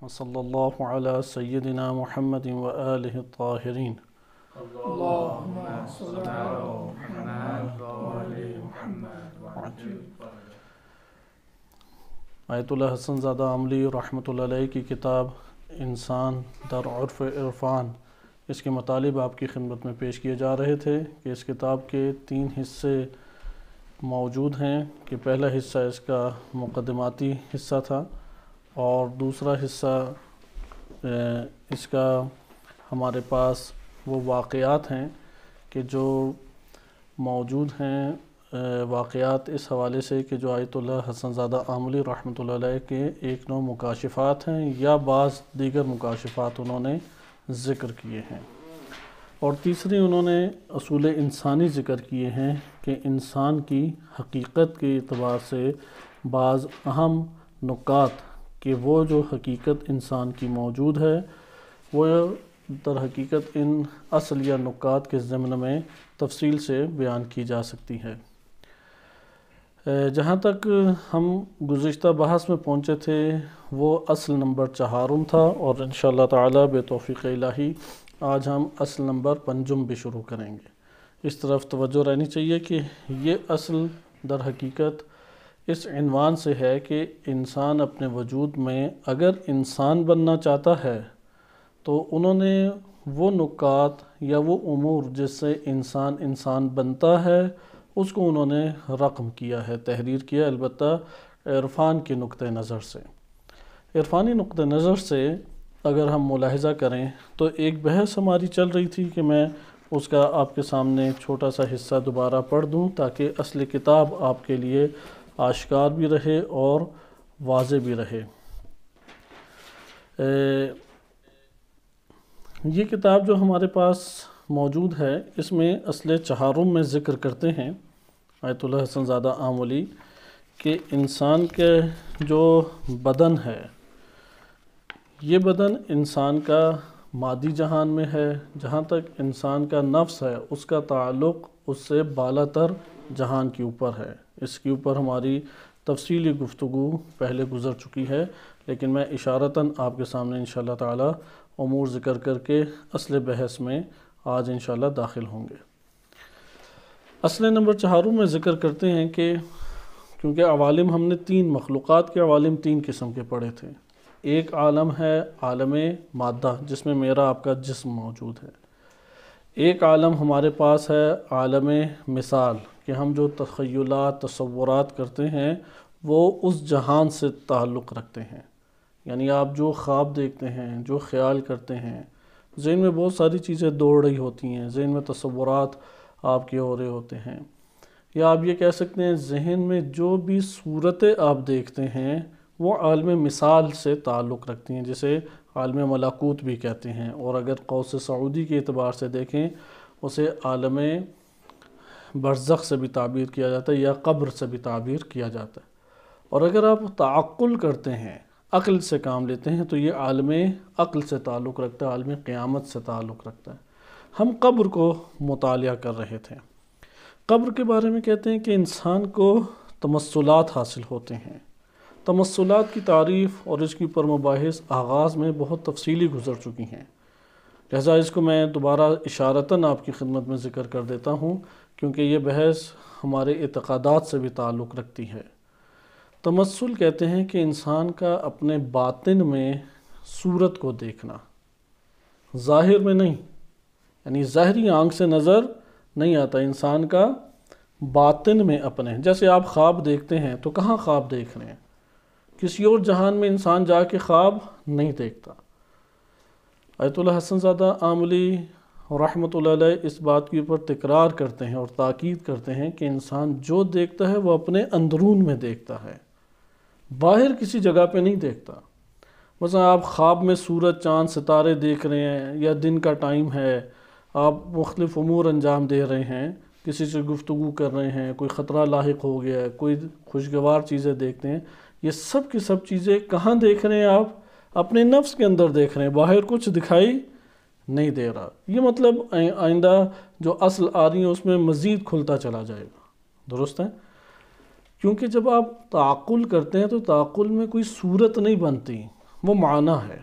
وصلی اللہ علی سیدنا محمد وآلہ الطاہرین۔ اللہم صل علی محمد وآل محمد۔ آیت اللہ حسن زادہ عاملی رحمۃ اللہ علیہ کی کتاب انسان در عرف عرفان، اس کے مطالب آپ کی خدمت میں پیش کیے جا رہے تھے کہ اس کتاب کے 3 حصے موجود ہیں کہ پہلا حصہ اس کا مقدماتی حصہ تھا اور دوسرا حصہ اس کا ہمارے پاس وہ واقعات ہیں کہ جو موجود ہیں، واقعات اس حوالے سے کہ جو آیت اللہ حسن زادہ عاملی رحمۃ اللہ علیہ کے ایک نوع مکاشفات ہیں یا بعض دیگر مکاشفات انہوں نے ذکر کیے ہیں، اور تیسری انہوں نے اصول انسانی ذکر کیے ہیں کہ انسان کی حقیقت کے اعتبار سے بعض اہم نکات کہ وہ جو حقیقت انسان کی موجود ہے وہ در حقیقت ان اصل یا نکات کے ضمن میں تفصیل سے بیان کی جا سکتی ہے۔ جہاں تک ہم گزشتہ بحث میں پہنچے تھے وہ اصل نمبر 4 تھا، اور انشاءاللہ تعالی بے توفیق الہی آج ہم اصل نمبر 5 بھی شروع کریں گے۔ اس طرف توجہ رہنی چاہیے کہ یہ اصل در حقیقت اس عنوان سے ہے کہ انسان اپنے وجود میں اگر انسان بننا چاہتا ہے تو انہوں نے وہ نکات یا وہ امور جس سے انسان بنتا ہے اس کو انہوں نے رقم کیا ہے، تحریر کیا، البتہ عرفان کے نقطہ نظر سے۔ عرفانی نقطہ نظر سے اگر ہم ملاحظہ کریں تو ایک بحث ہماری چل رہی تھی کہ میں اس کا آپ کے سامنے چھوٹا سا حصہ دوبارہ پڑھ دوں تاکہ اصل کتاب آپ کے لیے آشکار بھی رہے اور واضح بھی رہے۔ یہ کتاب جو ہمارے پاس موجود ہے اس میں اصل 4 میں ذکر کرتے ہیں آیت اللہ حسن زادہ عاملی کہ انسان کے جو بدن ہے یہ بدن انسان کا مادی جہان میں ہے، جہاں تک انسان کا نفس ہے اس کا تعلق اس سے بالا تر جہان کے اوپر ہے۔ اس کے اوپر ہماری تفصیلی گفتگو پہلے گزر چکی ہے، لیکن میں اشارتاً آپ کے سامنے انشاءاللہ تعالی امور ذکر کر کے اصل بحث میں آج انشاءاللہ داخل ہوں گے۔ اصل نمبر 4 میں ذکر کرتے ہیں کہ کیونکہ عوالم ہم نے 3 مخلوقات کے عوالم 3 قسم کے پڑھے تھے۔ ایک عالم ہے عالم مادہ جس میں میرا آپ کا جسم موجود ہے، ایک عالم ہمارے پاس ہے عالم مثال کہ ہم جو تخیلات تصورات کرتے ہیں وہ اس جہان سے تعلق رکھتے ہیں، یعنی آپ جو خواب دیکھتے ہیں، جو خیال کرتے ہیں، ذہن میں بہت ساری چیزیں دوڑ رہی ہوتی ہیں، ذہن میں تصورات آپ کے ہو رہے ہوتے ہیں، یا آپ یہ کہہ سکتے ہیں ذہن میں جو بھی صورتیں آپ دیکھتے ہیں وہ عالم مثال سے تعلق رکھتی ہیں، جسے عالم ملکوت بھی کہتے ہیں، اور اگر قوس سعودی کے اعتبار سے دیکھیں اسے عالم برزخ سے بھی تعبیر کیا جاتا ہے یا قبر سے بھی تعبیر کیا جاتا ہے، اور اگر آپ تعقل کرتے ہیں، عقل سے کام لیتے ہیں تو یہ عالم عقل سے تعلق رکھتا ہے، عالم قیامت سے تعلق رکھتا ہے۔ ہم قبر کو مطالعہ کر رہے تھے۔ قبر کے بارے میں کہتے ہیں کہ انسان کو تمثلات حاصل ہوتے ہیں۔ تمثلات کی تعریف اور اس کے اوپر مباحث آغاز میں بہت تفصیلی گزر چکی ہیں، لہذا اس کو میں دوبارہ اشارتاً آپ کی خدمت میں ذکر کر دیتا ہوں کیونکہ یہ بحث ہمارے اعتقادات سے بھی تعلق رکھتی ہے۔ تمثل کہتے ہیں کہ انسان کا اپنے باطن میں صورت کو دیکھنا، ظاہر میں نہیں، یعنی ظاہری آنکھ سے نظر نہیں آتا، انسان کا باطن میں اپنے، جیسے آپ خواب دیکھتے ہیں تو کہاں خواب دیکھ رہے ہیں؟ کسی اور جہان میں انسان جا کے خواب نہیں دیکھتا۔ آیت اللہ حسن زادہ عاملی رحمۃ اللہ علیہ اس بات کے اوپر تکرار کرتے ہیں اور تاکید کرتے ہیں کہ انسان جو دیکھتا ہے وہ اپنے اندرون میں دیکھتا ہے، باہر کسی جگہ پہ نہیں دیکھتا۔ مثلا آپ خواب میں سورج چاند ستارے دیکھ رہے ہیں یا دن کا ٹائم ہے، آپ مختلف امور انجام دے رہے ہیں، کسی سے گفتگو کر رہے ہیں، کوئی خطرہ لاحق ہو گیا ہے، کوئی خوشگوار چیزیں دیکھتے ہیں، یہ سب کی سب چیزیں کہاں دیکھ رہے ہیں؟ آپ اپنے نفس کے اندر دیکھ رہے ہیں، باہر کچھ دکھائی نہیں دے رہا۔ یہ مطلب آئندہ جو اصل آ رہی ہیں اس میں مزید کھلتا چلا جائے گا، درست ہے؟ کیونکہ جب آپ تعقل کرتے ہیں تو تعقل میں کوئی صورت نہیں بنتی، وہ معنی ہے.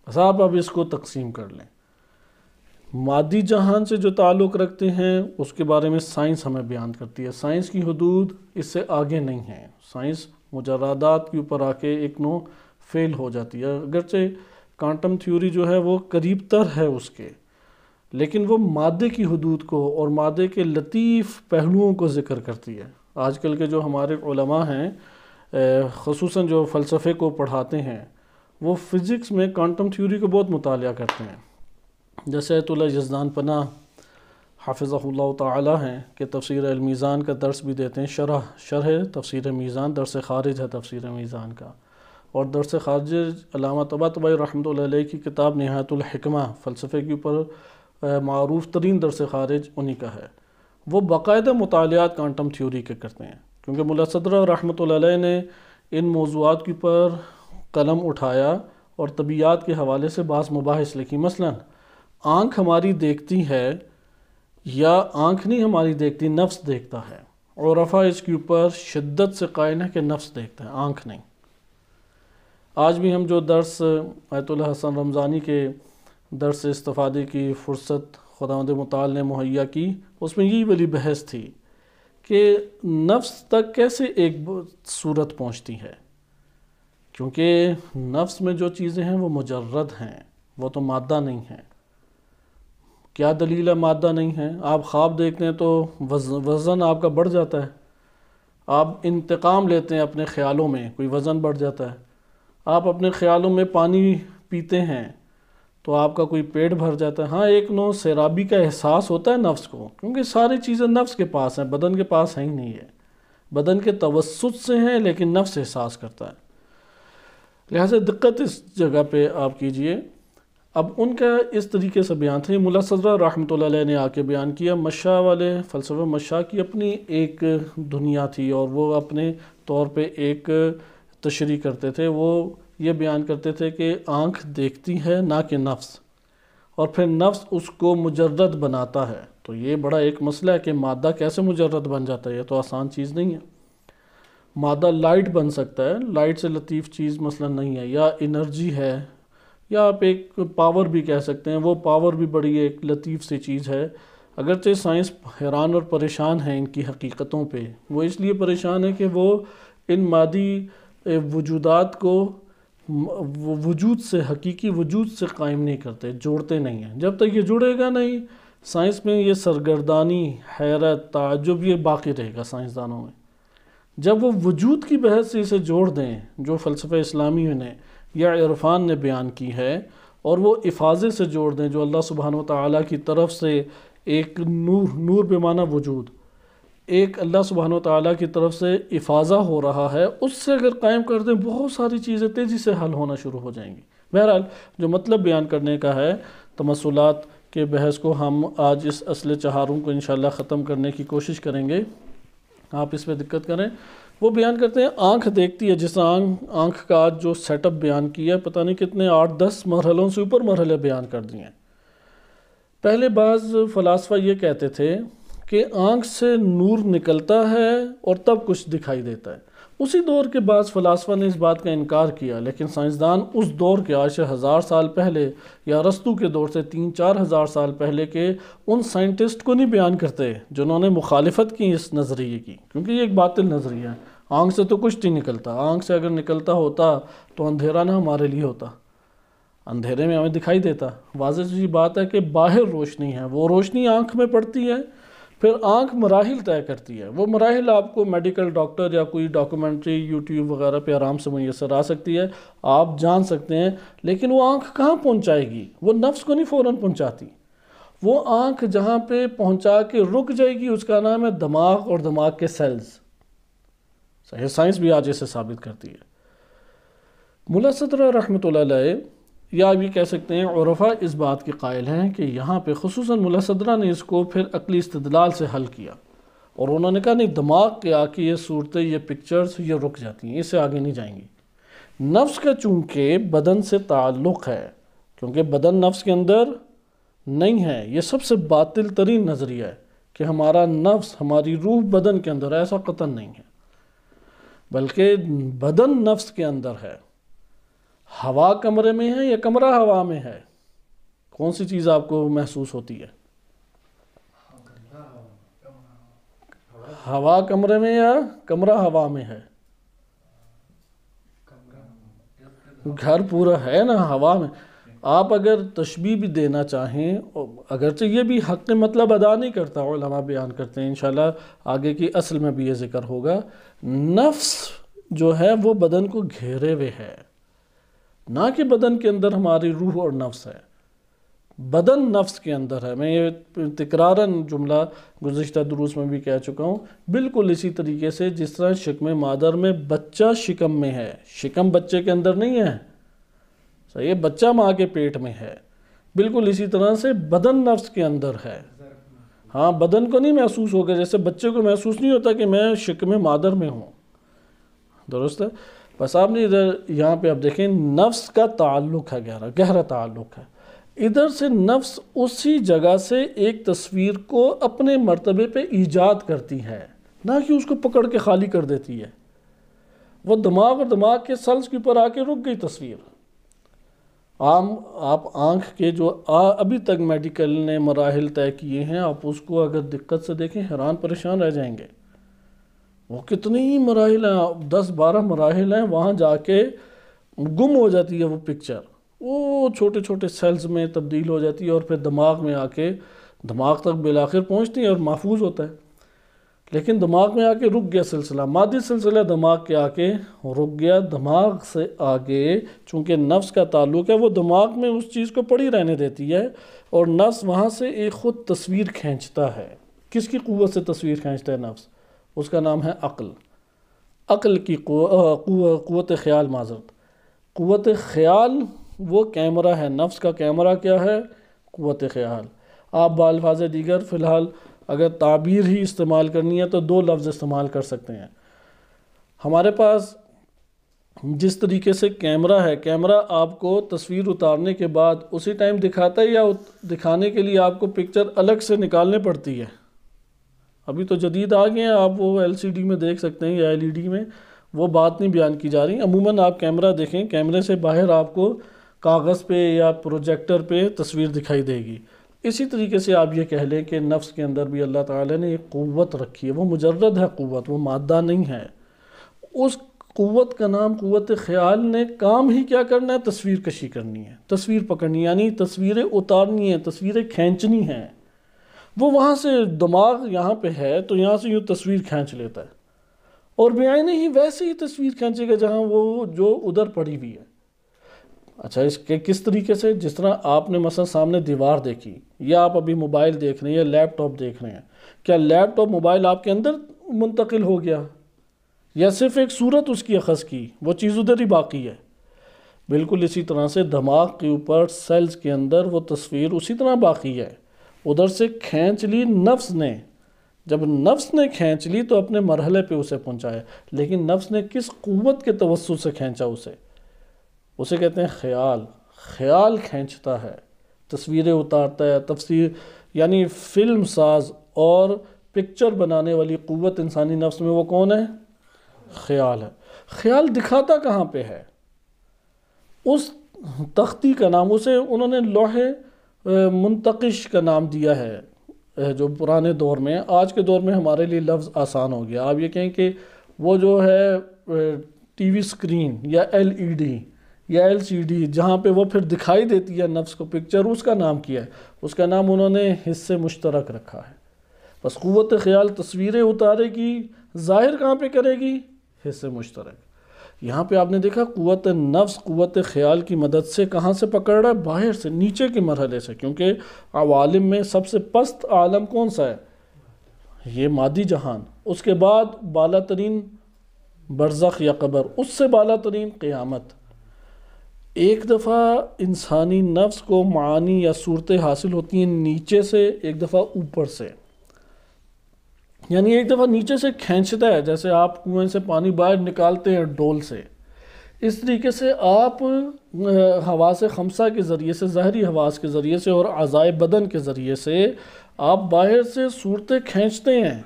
بس آپ اب اس کو تقسیم کر لیں. مادی جہان سے جو تعلق رکھتے ہیں اس کے بارے میں سائنس ہمیں بیان کرتی ہے. سائنس کی حدود اس سے آگے نہیں ہیں. سائنس مجردات کے اوپر آ کے ایک نو فیل ہو جاتی ہے. اگرچہ کوانٹم تھیوری جو ہے وہ قریب تر ہے اس کے، لیکن وہ مادے کی حدود کو اور مادے کے لطیف پہلوؤں کو ذکر کرتی ہے. آج کل کے جو ہمارے علماء ہیں خصوصاً جو فلسفے کو پڑھاتے ہیں وہ فزکس میں کوانٹم تھیوری کو بہت مطالعہ کرتے ہیں. جیسے آیت اللہ یزدان پناہ حافظہ اللہ تعالی ہیں کہ تفسیر المیزان کا درس بھی دیتے ہیں. شرح تفسیر میزان، درس خارج ہے تفسیر میزان کا. اور درس خارج علامہ طباطبائی رحمۃ اللہ علیہ کی کتاب نہایت الحکمہ فلسفے کے اوپر معروف ترین درس خارج انہی کا ہے. وہ باقاعدہ مطالعات کوانٹم تھیوری کے کرتے ہیں، کیونکہ ملا صدرہ رحمۃ اللہ علیہ نے ان موضوعات کے اوپر قلم اٹھایا اور طبیعیات کے حوالے سے بعض مباحث لکھی. مثلا آنکھ ہماری دیکھتی ہے یا آنکھ نہیں ہماری دیکھتی، نفس دیکھتا ہے. عرفا اس کے اوپر شدت سے قائل ہے کہ نفس دیکھتا ہے، آنکھ نہیں. آج بھی ہم جو درس آیت اللہ حسن رمضانی کے درس سے استفادے کی فرصت خداوند متعال نے مہیا کی، اس میں یہی والی بحث تھی کہ نفس تک کیسے ایک صورت پہنچتی ہے، کیونکہ نفس میں جو چیزیں ہیں وہ مجرد ہیں، وہ تو مادہ نہیں ہیں. کیا دلیل ہے مادہ نہیں ہے؟ آپ خواب دیکھتے ہیں تو وزن آپ کا بڑھ جاتا ہے. آپ انتقام لیتے ہیں اپنے خیالوں میں، کوئی وزن بڑھ جاتا ہے. آپ اپنے خیالوں میں پانی پیتے ہیں تو آپ کا کوئی پیٹ بھر جاتا ہے. ہاں ایک نوع سیرابی کا احساس ہوتا ہے نفس کو، کیونکہ ساری چیزیں نفس کے پاس ہیں، بدن کے پاس ہے ہی نہیں ہے. بدن کے توسط سے ہیں لیکن نفس احساس کرتا ہے. لہٰذا دقت اس جگہ پہ آپ کیجئے. اب ان کا اس طریقے سے بیان تھا. ملا صدرہ رحمۃ اللہ علیہ نے آ کے بیان کیا. مشاء والے فلسفہ مشاء کی اپنی ایک دنیا تھی اور وہ اپنے طور پہ ایک تشریح کرتے تھے. وہ یہ بیان کرتے تھے کہ آنکھ دیکھتی ہے نہ کہ نفس، اور پھر نفس اس کو مجرد بناتا ہے. تو یہ بڑا ایک مسئلہ ہے کہ مادہ کیسے مجرد بن جاتا ہے، یہ تو آسان چیز نہیں ہے. مادہ لائٹ بن سکتا ہے، لائٹ سے لطیف چیز مثلا نہیں ہے، یا انرجی ہے، یا آپ ایک پاور بھی کہہ سکتے ہیں. وہ پاور بھی بڑی ایک لطیف سی چیز ہے. اگرچہ سائنس حیران اور پریشان ہے ان کی حقیقتوں پہ. وہ اس لیے پریشان ہے کہ وہ ان مادی وجودات کو وجود سے، حقیقی وجود سے قائم نہیں کرتے، جوڑتے نہیں ہیں. جب تک یہ جڑے گا نہیں، سائنس میں یہ سرگردانی، حیرت، تعجب یہ باقی رہے گا سائنسدانوں میں. جب وہ وجود کی بحث سے اسے جوڑ دیں، جو فلسفہ اسلامی نے یا عرفان نے بیان کی ہے، اور وہ افاضے سے جوڑ دیں جو اللہ سبحانہ وتعالی کی طرف سے ایک نور بے معنی وجود، ایک اللہ سبحانہ وتعالی کی طرف سے افاضہ ہو رہا ہے، اس سے اگر قائم کر دیں بہت ساری چیزیں تیزی سے حل ہونا شروع ہو جائیں گی. بہرحال جو مطلب بیان کرنے کا ہے، تمثلات کے بحث کو ہم آج اس اصل چہارم کو انشاءاللہ ختم کرنے کی کوشش کریں گے. آپ اس پہ دقت کریں. وہ بیان کرتے ہیں آنکھ دیکھتی ہے. جس طرح آنکھ کا آج جو سیٹ اپ بیان کیا ہے، پتہ نہیں کتنے 8-10 مرحلوں سے اوپر مرحلے بیان کر دیے ہیں. پہلے بعض فلاسفہ یہ کہتے تھے کہ آنکھ سے نور نکلتا ہے اور تب کچھ دکھائی دیتا ہے. اسی دور کے بعض فلاسفہ نے اس بات کا انکار کیا، لیکن سائنسدان اس دور کے آج سے 1000 سال پہلے یا ارسطو کے دور سے 3-4 ہزار سال پہلے کے ان سائنٹسٹ کو نہیں بیان کرتے جنہوں نے مخالفت کی اس نظریے کی، کیونکہ یہ ایک باطل نظریہ ہے. آنکھ سے تو کچھ نہیں نکلتا. آنکھ سے اگر نکلتا ہوتا تو اندھیرا نہ ہمارے لیے ہوتا، اندھیرے میں ہمیں دکھائی دیتا. واضح سی بات ہے کہ باہر روشنی ہے، وہ روشنی آنکھ میں پڑتی ہے، پھر آنکھ مراحل طے کرتی ہے. وہ مراحل آپ کو میڈیکل ڈاکٹر یا کوئی ڈاکومنٹری یوٹیوب وغیرہ پہ آرام سے میسر آ سکتی ہے، آپ جان سکتے ہیں. لیکن وہ آنکھ کہاں پہنچائے گی؟ وہ نفس کو نہیں فوراً پہنچاتی. وہ آنکھ جہاں پہ پہنچا کے رک جائے گی اس کا نام ہے دماغ اور دماغ کے سیلز. صحیح سائنس بھی آج اسے ثابت کرتی ہے. ملا صدرہ رحمۃ اللہ علیہ، یا آپ یہ کہہ سکتے ہیں عرفا اس بات کے قائل ہیں کہ یہاں پہ خصوصاً ملا صدرہ نے اس کو پھر عقلی استدلال سے حل کیا، اور انہوں نے کہا نہیں، دماغ کے آ کے یہ صورتیں، یہ پکچرز یہ رک جاتی ہیں، اس سے آگے نہیں جائیں گی. نفس کا چونکہ بدن سے تعلق ہے، کیونکہ بدن نفس کے اندر نہیں ہے. یہ سب سے باطل ترین نظریہ ہے کہ ہمارا نفس، ہماری روح بدن کے اندر ہے. ایسا قطعاً نہیں ہے، بلکہ بدن نفس کے اندر ہے. ہوا کمرے میں ہے یا کمرہ ہوا میں ہے؟ کون سی چیز آپ کو محسوس ہوتی ہے؟ ہوا کمرے میں یا کمرہ ہوا میں ہے؟ گھر پورا ہے نا ہوا میں. آپ اگر تشبیہ بھی دینا چاہیں، اگرچہ یہ بھی حق مطلب ادا نہیں کرتا، علماء بیان کرتے ہیں، انشاءاللہ آگے کی اصل میں بھی یہ ذکر ہوگا. نفس جو ہے وہ بدن کو گھیرے ہوئے ہے، نہ کہ بدن کے اندر ہماری روح اور نفس ہے. بدن نفس کے اندر ہے. میں یہ تکراراً جملہ گزشتہ دروس میں بھی کہہ چکا ہوں. بالکل اسی طریقے سے جس طرح شکم مادر میں بچہ شکم میں ہے، شکم بچے کے اندر نہیں ہے، صحیح ہے، بچہ ماں کے پیٹ میں ہے. بالکل اسی طرح سے بدن نفس کے اندر ہے. ہاں، بدن کو نہیں محسوس ہوگا، جیسے بچے کو محسوس نہیں ہوتا کہ میں شکم مادر میں ہوں. درست ہے. بس آپ نے ادھر یہاں پہ اب دیکھیں نفس کا تعلق ہے، گہرا تعلق ہے. ادھر سے نفس اسی جگہ سے ایک تصویر کو اپنے مرتبے پہ ایجاد کرتی ہے، نہ کہ اس کو پکڑ کے خالی کر دیتی ہے. وہ دماغ اور دماغ کے سلز کے اوپر آ کے رک گئی تصویر. آپ آنکھ کے جو ابھی تک میڈیکل نے مراحل طے کیے ہیں، آپ اس کو اگر دقت سے دیکھیں حیران پریشان رہ جائیں گے. وہ کتنی ہی مراحل ہیں، 10-12 مراحل ہیں، وہاں جا کے گم ہو جاتی ہے وہ پکچر، وہ چھوٹے چھوٹے سیلز میں تبدیل ہو جاتی ہے اور پھر دماغ میں آ کے دماغ تک بالآخر پہنچتی ہے اور محفوظ ہوتا ہے. لیکن دماغ میں آ کے رک گیا سلسلہ، مادی سلسلہ دماغ کے آ کے رک گیا. دماغ سے آگے چونکہ نفس کا تعلق ہے، وہ دماغ میں اس چیز کو پڑی رہنے دیتی ہے اور نفس وہاں سے ایک خود تصویر کھینچتا ہے. کس کی قوت سے تصویر کھینچتا ہے نفس؟ اس کا نام ہے عقل. عقل کی قوت خیال، معذرت، قوت خیال وہ کیمرہ ہے. نفس کا کیمرہ کیا ہے؟ قوت خیال. آپ بالفاظ دیگر فی الحال اگر تعبیر ہی استعمال کرنی ہے تو 2 لفظ استعمال کر سکتے ہیں. ہمارے پاس جس طریقے سے کیمرہ ہے، کیمرہ آپ کو تصویر اتارنے کے بعد اسی ٹائم دکھاتا ہے یا دکھانے کے لیے آپ کو پکچر الگ سے نکالنے پڑتی ہے؟ ابھی تو جدید آ گئے ہیں، آپ وہ LCD میں دیکھ سکتے ہیں یا LED میں، وہ بات نہیں بیان کی جا رہی. عموماً آپ کیمرہ دیکھیں، کیمرے سے باہر آپ کو کاغذ پہ یا پروجیکٹر پہ تصویر دکھائی دے گی. اسی طریقے سے آپ یہ کہہ لیں کہ نفس کے اندر بھی اللہ تعالیٰ نے ایک قوت رکھی ہے. وہ مجرد ہے قوت، وہ مادہ نہیں ہے. اس قوت کا نام قوت خیال نے کام ہی کیا کرنا ہے؟ تصویر کشی کرنی ہے، تصویر پکڑنی، یعنی تصویریں اتارنی ہیں، تصویریں کھینچنی ہیں. وہ وہاں سے دماغ یہاں پہ ہے تو یہاں سے یوں تصویر کھینچ لیتا ہے اور بعینہ ہی ویسے ہی تصویر کھینچے گا جہاں وہ جو ادھر پڑی ہوئی ہے. اچھا، اس کے کس طریقے سے؟ جس طرح آپ نے مثلا سامنے دیوار دیکھی، یا آپ ابھی موبائل دیکھ رہے ہیں یا لیپ ٹاپ دیکھ رہے ہیں، کیا لیپ ٹاپ موبائل آپ کے اندر منتقل ہو گیا یا صرف ایک صورت اس کی اخذ کی، وہ چیز ادھر ہی باقی ہے؟ بالکل اسی طرح سے دماغ کے اوپر سیلز کے اندر وہ تصویر اسی طرح باقی ہے. ادھر سے کھینچ لی نفس نے. جب نفس نے کھینچ لی تو اپنے مرحلے پہ اسے پہنچایا، لیکن نفس نے کس قوت کے توسط سے کھینچا اسے کہتے ہیں خیال. خیال کھینچتا ہے، تصویریں اتارتا ہے. تفسیر یعنی فلم ساز اور پکچر بنانے والی قوت انسانی نفس میں وہ کون ہے؟ خیال ہے. خیال دکھاتا کہاں پہ ہے؟ اس تختی کا نام، اسے انہوں نے لوح منتقش کا نام دیا ہے جو پرانے دور میں. آج کے دور میں ہمارے لیے لفظ آسان ہو گیا. آپ یہ کہیں کہ وہ جو ہے ٹی وی سکرین یا LED یا LCD جہاں پہ وہ پھر دکھائی دیتی ہے نفس کو پکچر، اس کا نام کیا ہے؟ اس کا نام انہوں نے حص مشترک رکھا ہے. بس قوت خیال تصویریں اتارے گی، ظاہر کہاں پہ کرے گی؟ حص مشترک. یہاں پہ آپ نے دیکھا قوت نفس قوت خیال کی مدد سے کہاں سے پکڑ رہا ہے؟ باہر سے، نیچے کے مرحلے سے. کیونکہ عوالم میں سب سے پست عالم کون سا ہے؟ یہ مادی جہان. اس کے بعد بالا ترین برزخ یا قبر، اس سے بالا ترین قیامت. ایک دفعہ انسانی نفس کو معانی یا صورتیں حاصل ہوتی ہیں نیچے سے، ایک دفعہ اوپر سے. یعنی ایک دفعہ نیچے سے کھینچتا ہے، جیسے آپ کنویں سے پانی باہر نکالتے ہیں ڈول سے، اس طریقے سے آپ حواس خمسہ کے ذریعے سے، ظاہری حواس کے ذریعے سے اور اعضائے بدن کے ذریعے سے آپ باہر سے صورتیں کھینچتے ہیں.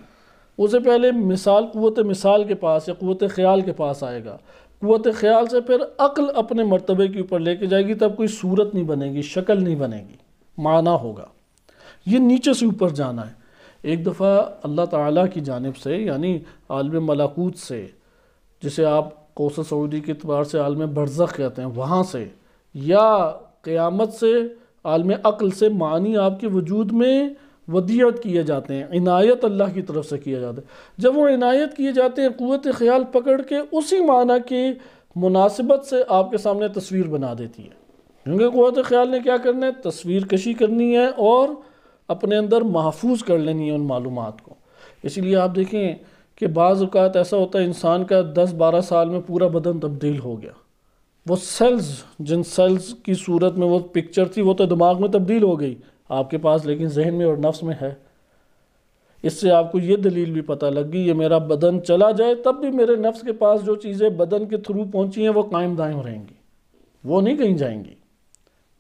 اسے پہلے مثال قوت مثال کے پاس یا قوت خیال کے پاس آئے گا، قوت خیال سے پھر عقل اپنے مرتبے کے اوپر لے کے جائے گی، تب کوئی صورت نہیں بنے گی، شکل نہیں بنے گی، معنی ہوگا۔ یہ نیچے سے اوپر جانا ہے۔ ایک دفعہ اللہ تعالیٰ کی جانب سے، یعنی عالم ملکوت سے، جسے آپ قوس سعودی کے اعتبار سے عالم برزخ کہتے ہیں، وہاں سے یا قیامت سے عالم عقل سے معنی آپ کے وجود میں ودیعت کیے جاتے ہیں، عنایت اللہ کی طرف سے کیا جاتا ہے۔ جب وہ عنایت کیے جاتے ہیں، قوت خیال پکڑ کے اسی معنی کی مناسبت سے آپ کے سامنے تصویر بنا دیتی ہے، کیونکہ قوت خیال نے کیا کرنا ہے؟ تصویر کشی کرنی ہے اور اپنے اندر محفوظ کر لینی ہے ان معلومات کو۔ اسی لیے آپ دیکھیں کہ بعض اوقات ایسا ہوتا ہے انسان کا 10-12 سال میں پورا بدن تبدیل ہو گیا، وہ سیلز، جن سیلز کی صورت میں وہ پکچر تھی وہ تو دماغ میں تبدیل ہو گئی آپ کے پاس، لیکن ذہن میں اور نفس میں ہے۔ اس سے آپ کو یہ دلیل بھی پتہ لگ گئی، یہ میرا بدن چلا جائے تب بھی میرے نفس کے پاس جو چیزیں بدن کے تھرو پہنچی ہیں وہ قائم دائم رہیں گی، وہ نہیں کہیں جائیں گی۔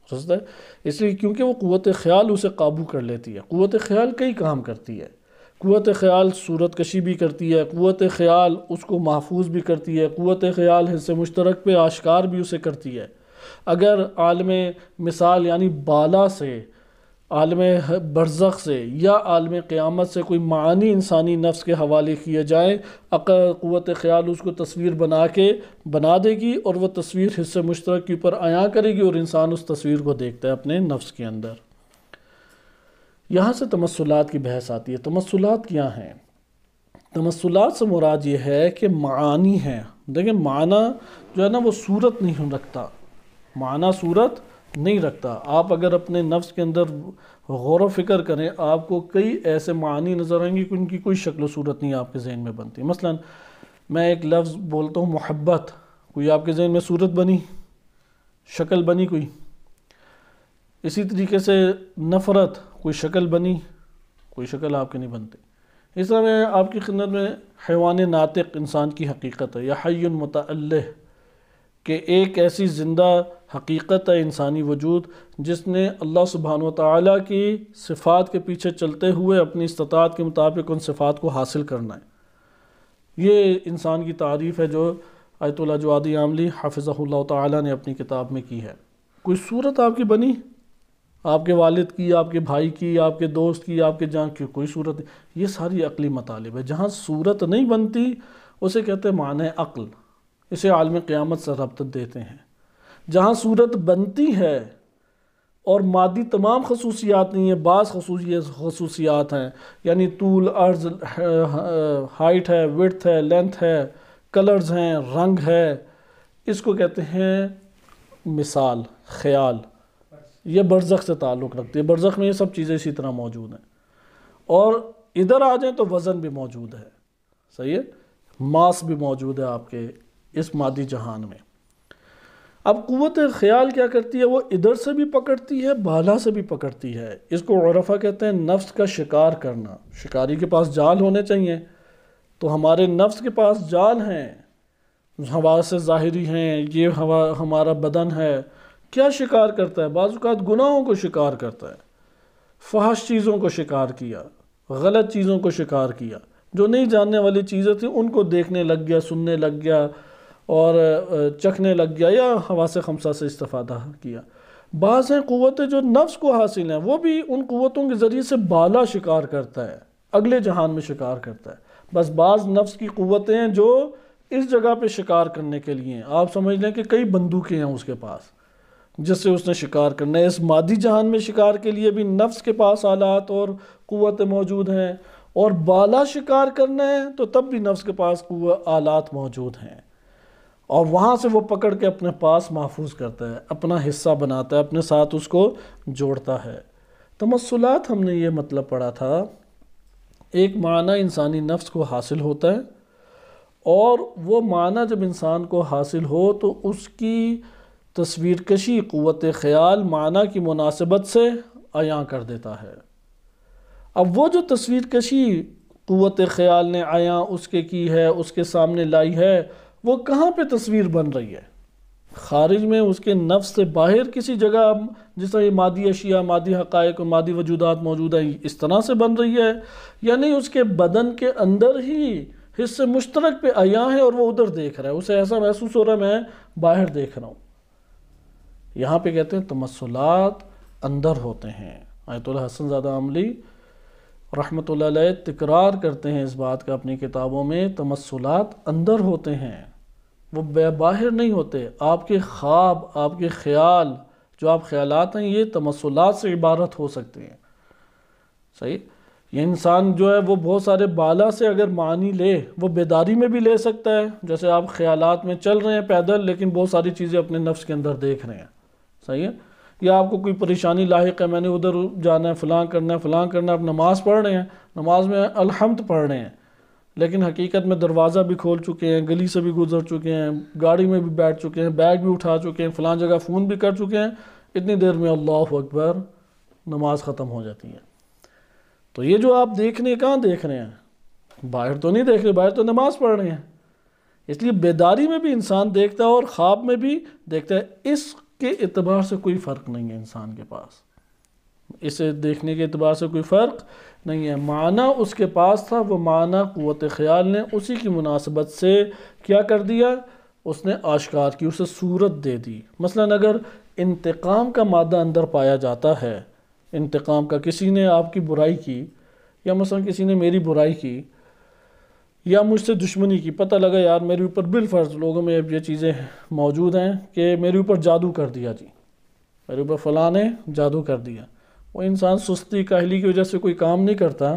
ہے اس لیے کیونکہ وہ قوت خیال اسے قابو کر لیتی ہے۔ قوت خیال کئی کام کرتی ہے۔ قوت خیال صورت کشی بھی کرتی ہے، قوت خیال اس کو محفوظ بھی کرتی ہے، قوت خیال حصہ مشترک پہ آشکار بھی اسے کرتی ہے۔ اگر عالم مثال یعنی بالا سے، عالم برزخ سے یا عالم قیامت سے کوئی معانی انسانی نفس کے حوالے کیے جائیں، قوت خیال اس کو تصویر بنا دے گی اور وہ تصویر حصہ مشترک کے اوپر عیاں کرے گی اور انسان اس تصویر کو دیکھتا ہے اپنے نفس کے اندر۔ یہاں سے تمثلات کی بحث آتی ہے۔ تمثلات کیا ہیں؟ تمثلات سے مراد یہ ہے کہ معانی ہیں۔ دیکھیں معنی جو ہے نا وہ صورت نہیں رکھتا، معنی صورت نہیں رکھتا۔ آپ اگر اپنے نفس کے اندر غور و فکر کریں، آپ کو کئی ایسے معانی نظر آئیں گے کہ ان کی کوئی شکل و صورت نہیں آپ کے ذہن میں بنتی۔ مثلا میں ایک لفظ بولتا ہوں محبت، کوئی آپ کے ذہن میں صورت بنی، شکل بنی کوئی؟ اسی طریقے سے نفرت، کوئی شکل بنی؟ کوئی شکل آپ کے نہیں بنتی۔ اس طرح میں آپ کی خدمت میں حیوان ناطق انسان کی حقیقت ہے، یا حی متعلہ، کہ ایک ایسی زندہ حقیقت ہے انسانی وجود جس نے اللہ سبحانہ و تعالیٰ کی صفات کے پیچھے چلتے ہوئے اپنی استطاعت کے مطابق ان صفات کو حاصل کرنا ہے۔ یہ انسان کی تعریف ہے جو آیت اللہ جوادی عاملی حافظہ اللہ تعالیٰ نے اپنی کتاب میں کی ہے۔ کوئی صورت آپ کی بنی؟ آپ کے والد کی، آپ کے بھائی کی، آپ کے دوست کی، آپ کے جان کی کوئی صورت نہیں۔ یہ ساری عقلی مطالب ہے۔ جہاں صورت نہیں بنتی اسے کہتے ہیں معنی عقل، اسے عالم قیامت سے ربط دیتے ہیں۔ جہاں صورت بنتی ہے اور مادی تمام خصوصیات نہیں ہیں، بعض خصوصیات ہیں، یعنی طول، عرض، ہائٹ ہے، وڈتھ ہے، لینتھ ہے، کلرز ہیں، رنگ ہے، اس کو کہتے ہیں مثال، خیال۔ یہ برزخ سے تعلق رکھتی ہے۔ برزخ میں یہ سب چیزیں اسی طرح موجود ہیں، اور ادھر آ جائیں تو وزن بھی موجود ہے، صحیح ہے، ماس بھی موجود ہے آپ کے اس مادی جہان میں۔ اب قوت خیال کیا کرتی ہے؟ وہ ادھر سے بھی پکڑتی ہے، بالا سے بھی پکڑتی ہے۔ اس کو عرفہ کہتے ہیں نفس کا شکار کرنا۔ شکاری کے پاس جال ہونے چاہیے، تو ہمارے نفس کے پاس جال ہیں، حواس ظاہری ہیں، یہ ہمارا بدن ہے۔ کیا شکار کرتا ہے؟ بعض اوقات گناہوں کو شکار کرتا ہے، فحش چیزوں کو شکار کیا، غلط چیزوں کو شکار کیا، جو نہیں جاننے والی چیزیں تھیں ان کو دیکھنے لگ گیا، سننے لگ گیا اور چکھنے لگ گیا، یا حواس خمسہ سے استفادہ کیا۔ بعض ہیں قوتیں جو نفس کو حاصل ہیں، وہ بھی ان قوتوں کے ذریعے سے بالا شکار کرتا ہے، اگلے جہان میں شکار کرتا ہے۔ بس بعض نفس کی قوتیں ہیں جو اس جگہ پہ شکار کرنے کے لیے ہیں۔ آپ سمجھ لیں کہ کئی بندوقیں ہیں اس کے پاس جس سے اس نے شکار کرنا ہے۔ اس مادی جہان میں شکار کے لیے بھی نفس کے پاس آلات اور قوتیں موجود ہیں، اور بالا شکار کرنا ہے تو تب بھی نفس کے پاس آلات موجود ہیں، اور وہاں سے وہ پکڑ کے اپنے پاس محفوظ کرتا ہے، اپنا حصہ بناتا ہے، اپنے ساتھ اس کو جوڑتا ہے۔ تمثلات ہم نے یہ مطلب پڑھا تھا، ایک معنی انسانی نفس کو حاصل ہوتا ہے، اور وہ معنی جب انسان کو حاصل ہو تو اس کی تصویر کشی قوت خیال معنی کی مناسبت سے عیاں کر دیتا ہے۔ اب وہ جو تصویر کشی قوت خیال نے عیاں اس کے کی ہے، اس کے سامنے لائی ہے، وہ کہاں پہ تصویر بن رہی ہے؟ خارج میں، اس کے نفس سے باہر کسی جگہ، جس طرح یہ مادی اشیاء، مادی حقائق اور مادی وجودات موجود ہیں، اس طرح سے بن رہی ہے، یا نہیں اس کے بدن کے اندر ہی حصے مشترک پہ عیاں ہیں اور وہ ادھر دیکھ رہا ہے، اسے ایسا محسوس ہو رہا ہے میں باہر دیکھ رہا ہوں۔ یہاں پہ کہتے ہیں تمثلات اندر ہوتے ہیں۔ آیت اللہ حسن زادہ عاملی رحمۃ اللہ علیہ تکرار کرتے ہیں اس بات کا اپنی کتابوں میں، تمثلات اندر ہوتے ہیں، وہ باہر نہیں ہوتے۔ آپ کے خواب، آپ کے خیال، جو آپ خیالات ہیں، یہ تمثلات سے عبارت ہو سکتے ہیں۔ صحیح؟ یہ انسان جو ہے وہ بہت سارے بالا سے اگر معنی لے، وہ بیداری میں بھی لے سکتا ہے، جیسے آپ خیالات میں چل رہے ہیں پیدل لیکن بہت ساری چیزیں اپنے نفس کے اندر دیکھ رہے ہیں۔ صحیح ہے؟ یا آپ کو کوئی پریشانی لاحق ہے، میں نے ادھر جانا ہے، فلاں کرنا ہے، فلاں کرنا ہے، آپ نماز پڑھ رہے ہیں، نماز میں الحمد پڑھ رہے ہیں، لیکن حقیقت میں دروازہ بھی کھول چکے ہیں، گلی سے بھی گزر چکے ہیں، گاڑی میں بھی بیٹھ چکے ہیں، بیگ بھی اٹھا چکے ہیں، فلاں جگہ فون بھی کر چکے ہیں، اتنی دیر میں اللہ اکبر نماز ختم ہو جاتی ہے۔ تو یہ جو آپ دیکھنے کہاں دیکھ رہے ہیں؟ باہر تو نہیں دیکھ رہے، باہر تو نماز پڑھ رہے ہیں۔ اس لیے بیداری میں بھی انسان دیکھتا ہے اور خواب میں بھی دیکھتا ہے۔ اس کے اعتبار سے کوئی فرق نہیں ہے انسان کے پاس، اسے دیکھنے کے اعتبار سے کوئی فرق نہیں ہے۔ معنی اس کے پاس تھا، وہ معنی قوت خیال نے اسی کی مناسبت سے کیا کر دیا؟ اس نے آشکار کی، اسے صورت دے دی۔ مثلا اگر انتقام کا مادہ اندر پایا جاتا ہے، انتقام کا، کسی نے آپ کی برائی کی، یا مثلا کسی نے میری برائی کی، یا مجھ سے دشمنی کی، پتہ لگا یار میرے اوپر بالفرض لوگوں میں یہ چیزیں موجود ہیں کہ میرے اوپر جادو کر دیا، جی میرے اوپر فلاں نے جادو کر دیا۔ وہ انسان سستی کاہلی کی وجہ سے کوئی کام نہیں کرتا